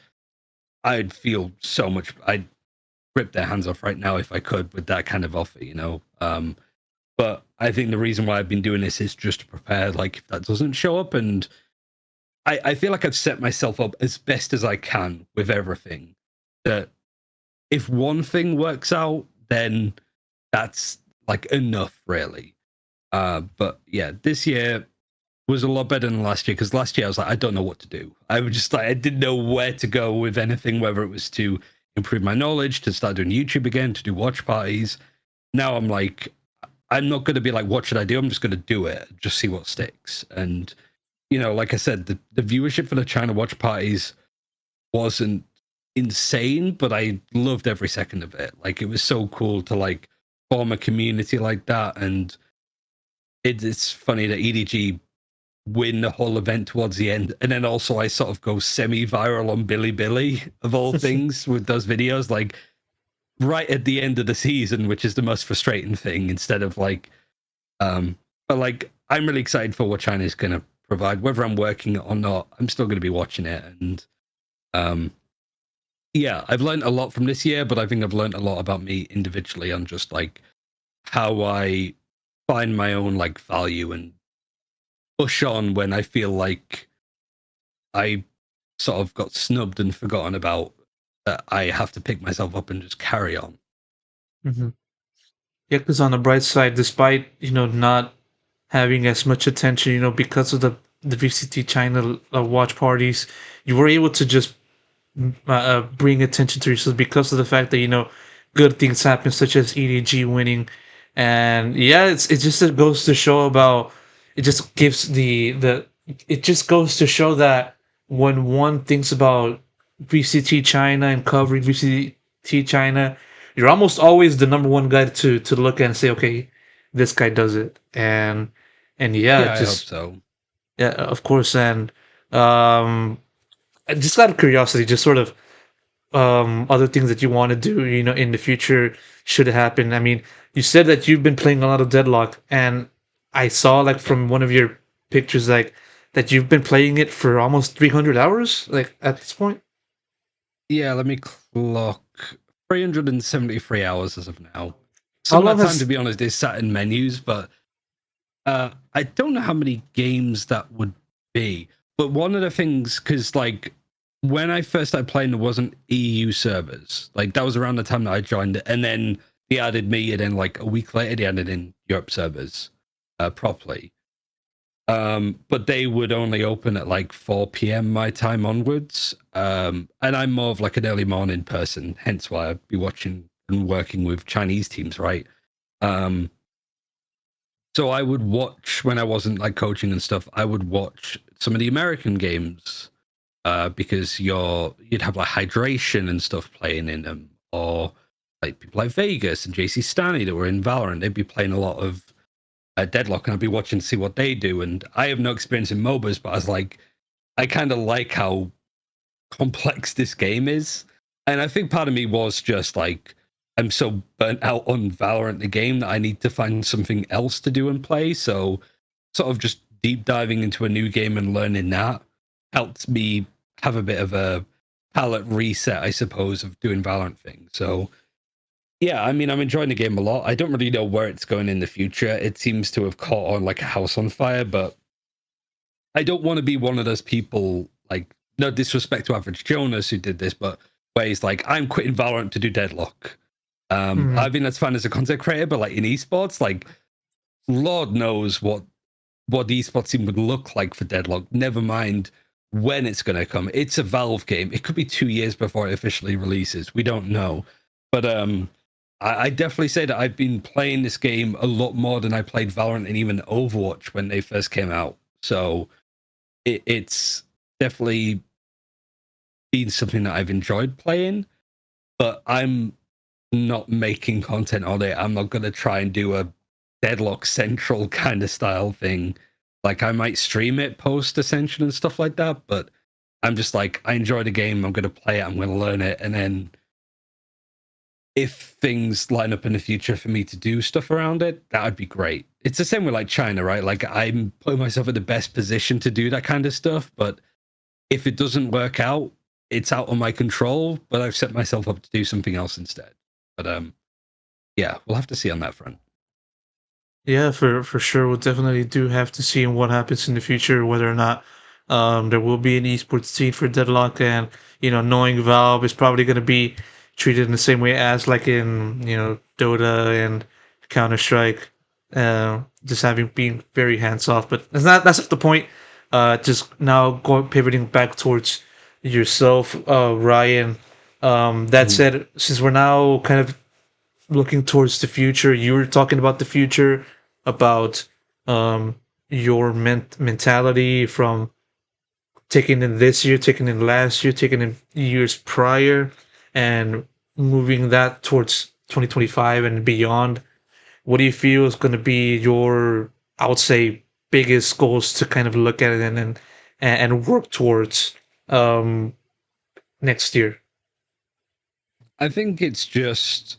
I'd feel so much. I'd rip their hands off right now if I could with that kind of offer, you know. But I think the reason why I've been doing this is just to prepare, like if that doesn't show up, and I feel like I've set myself up as best as I can with everything. That if one thing works out, then that's like enough, really. But yeah, this year was a lot better than last year because last year I was like, I don't know what to do. I was just like, I didn't know where to go with anything, whether it was to improve my knowledge, to start doing YouTube again, to do watch parties. Now I'm like, I'm not going to be like, what should I do? I'm just going to do it, just see what sticks. And, you know, like I said, the viewership for the China watch parties wasn't insane, but I loved every second of it. Like, it was so cool to like form a community like that. And it's funny that EDG win the whole event towards the end, and then also I sort of go semi-viral on Billy of all things with those videos, like right at the end of the season, which is the most frustrating thing. Instead of like, but like I'm really excited for what China's going to provide, whether I'm working it or not. I'm still going to be watching it, and yeah, I've learned a lot from this year, but I think I've learned a lot about me individually on just like how I find my own like value and push on when I feel like I sort of got snubbed and forgotten about, that I have to pick myself up and just carry on. Mhm. Yeah, because on the bright side, despite not having as much attention, because of the VCT China watch parties, you were able to just bring attention to yourself because of the fact that good things happen, such as EDG winning, and yeah, it just it goes to show about it just gives the it just goes to show that when one thinks about VCT China and covering VCT China, you're almost always the number one guy to look at and say, okay, this guy does it, and yeah, Yeah, I hope just so. yeah, of course, and um, just out of curiosity, just sort of other things that you want to do in the future should it happen. I mean, you said that you've been playing a lot of Deadlock, and I saw like Yeah. from one of your pictures like that you've been playing it for almost 300 hours like at this point. Yeah, let me clock 373 hours as of now. How Some of long that time, to has be honest, is sat in menus, but I don't know how many games that would be. But one of the things, because like when I first started playing, there wasn't EU servers. Like that was around the time that I joined it, and then they added me, and then like a week later, they added in Europe servers properly. But they would only open at like 4 p.m. my time onwards. And I'm more of like an early morning person, hence why I'd be watching and working with Chinese teams, right? Um, so I would watch when I wasn't like coaching and stuff. I would watch some of the American games because you'd have like hydration and stuff playing in them, or like people like Vegas and JC Stanley that were in Valorant. They'd be playing a lot of Deadlock, and I'd be watching to see what they do. And I have no experience in MOBAs, but I was like, I kind of like how complex this game is. And I think part of me was just like I'm so burnt out on Valorant the game that I need to find something else to do and play. So sort of just deep diving into a new game and learning that helped me have a bit of a palette reset, I suppose, of doing Valorant things. So yeah, I mean, I'm enjoying the game a lot. I don't really know where it's going in the future. It seems to have caught on like a house on fire, but I don't want to be one of those people, like, no disrespect to Average Jonas who did this, but where he's like, I'm quitting Valorant to do Deadlock. I mean, that's fine as a content creator, but like in esports, like, Lord knows what the esports team would look like for Deadlock. Never mind when it's going to come. It's a Valve game. It could be 2 years before it officially releases. We don't know. But I definitely say that I've been playing this game a lot more than I played Valorant and even Overwatch when they first came out. So it's definitely been something that I've enjoyed playing, but I'm not making content on it. I'm not going to try and do a Deadlock Central kind of style thing. Like, I might stream it post Ascension and stuff like that, but I'm just like, I enjoy the game. I'm going to play it. I'm going to learn it. And then if things line up in the future for me to do stuff around it, that would be great. It's the same with like China, right? Like, I'm putting myself in the best position to do that kind of stuff, but if it doesn't work out, it's out of my control, but I've set myself up to do something else instead. But yeah, we'll have to see on that front. Yeah, for sure. We'll definitely do have to see what happens in the future, whether or not there will be an esports scene for Deadlock, and knowing Valve is probably going to be treated in the same way as like in Dota and Counter Strike, just having being very hands off. But that's not the point. Just now going pivoting back towards yourself, Ryan. That said, since we're now kind of looking towards the future, you were talking about the future, about your mentality from taking in this year, taking in last year, taking in years prior, and moving that towards 2025 and beyond. What do you feel is going to be your, I would say, biggest goals to kind of look at it and work towards next year? I think it's just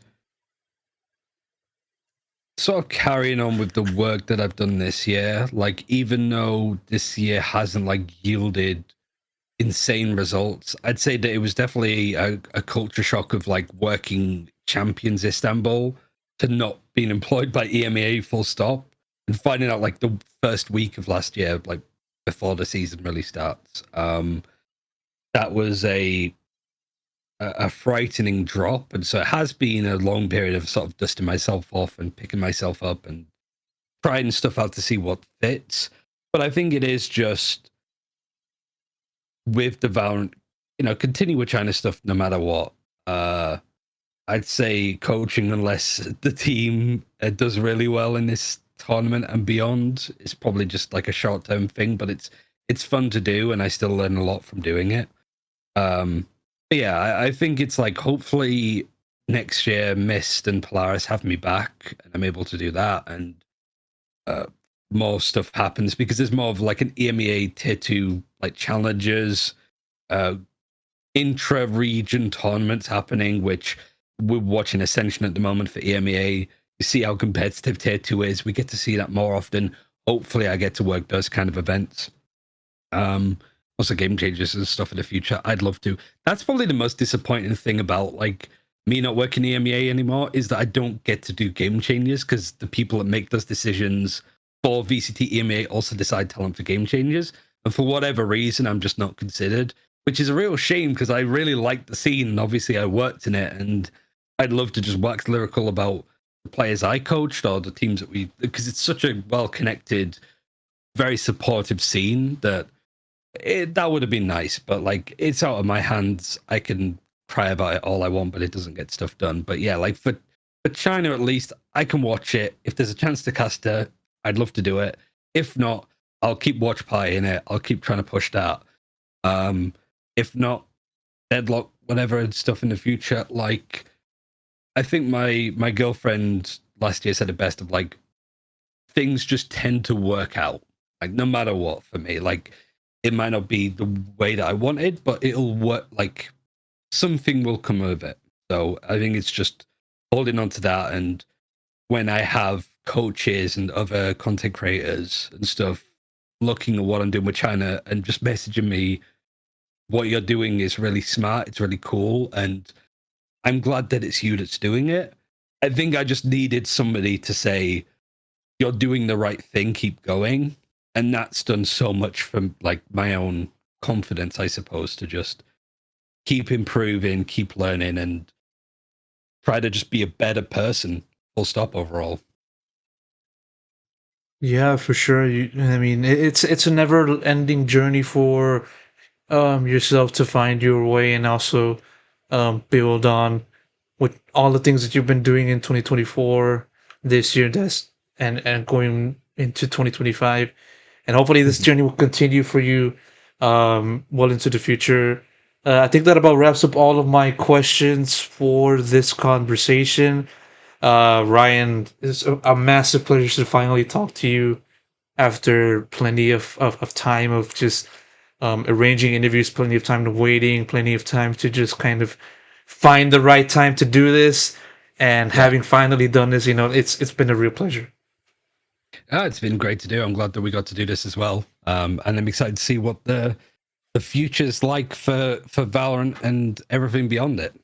sort of carrying on with the work that I've done this year. Like, even though this year hasn't like yielded insane results, I'd say that it was definitely a culture shock of like working Champions Istanbul to not being employed by EMEA full stop, and finding out like the first week of last year, like before the season really starts. That was a frightening drop, and so it has been a long period of sort of dusting myself off and picking myself up and trying stuff out to see what fits. But I think it is just with the Valorant, continue with China stuff no matter what. I'd say coaching, unless the team does really well in this tournament and beyond, is probably just like a short-term thing, but it's fun to do, and I still learn a lot from doing it. But yeah, I think it's like, hopefully next year Mist and Polaris have me back and I'm able to do that, and more stuff happens, because there's more of like an EMEA tier 2 like challenges, intra-region tournaments happening, which we're watching Ascension at the moment for EMEA. You see how competitive tier 2 is. We get to see that more often. Hopefully I get to work those kind of events. Also game changes and stuff in the future. I'd love to. That's probably the most disappointing thing about like me not working EMEA anymore, is that I don't get to do game changes, because the people that make those decisions for VCT EMEA also decide talent for game changes. And for whatever reason, I'm just not considered, which is a real shame, because I really like the scene and obviously I worked in it, and I'd love to just wax lyrical about the players I coached or the teams that because it's such a well-connected, very supportive scene that that would have been nice, but like, it's out of my hands. I can cry about it all I want, but it doesn't get stuff done. But yeah, like for China, at least I can watch it. If there's a chance to cast it, I'd love to do it. If not, I'll keep watch pie in it. I'll keep trying to push that. If not, Deadlock, whatever and stuff in the future. Like, I think my girlfriend last year said it best, of like, things just tend to work out, like no matter what, for me. Like, it might not be the way that I wanted, but it'll work. Like, something will come of it. So I think it's just holding on to that, and when I have coaches and other content creators and stuff looking at what I'm doing with China and just messaging me, what you're doing is really smart, it's really cool, and I'm glad that it's you that's doing it. I think I just needed somebody to say, you're doing the right thing, keep going. And that's done so much for like my own confidence, I suppose, to just keep improving, keep learning, and try to just be a better person, full stop, overall. Yeah, for sure. I mean, it's a never-ending journey for yourself to find your way and also build on with all the things that you've been doing in 2024 this year and going into 2025, and hopefully this journey will continue for you well into the future. I think that about wraps up all of my questions for this conversation. Ryan, it's a massive pleasure to finally talk to you after plenty of time of just arranging interviews, plenty of time to waiting, plenty of time to just kind of find the right time to do this. And Yeah. having finally done this, it's been a real pleasure. It's been great to do. I'm glad that we got to do this as well. And I'm excited to see what the future's like for Valorant and everything beyond it.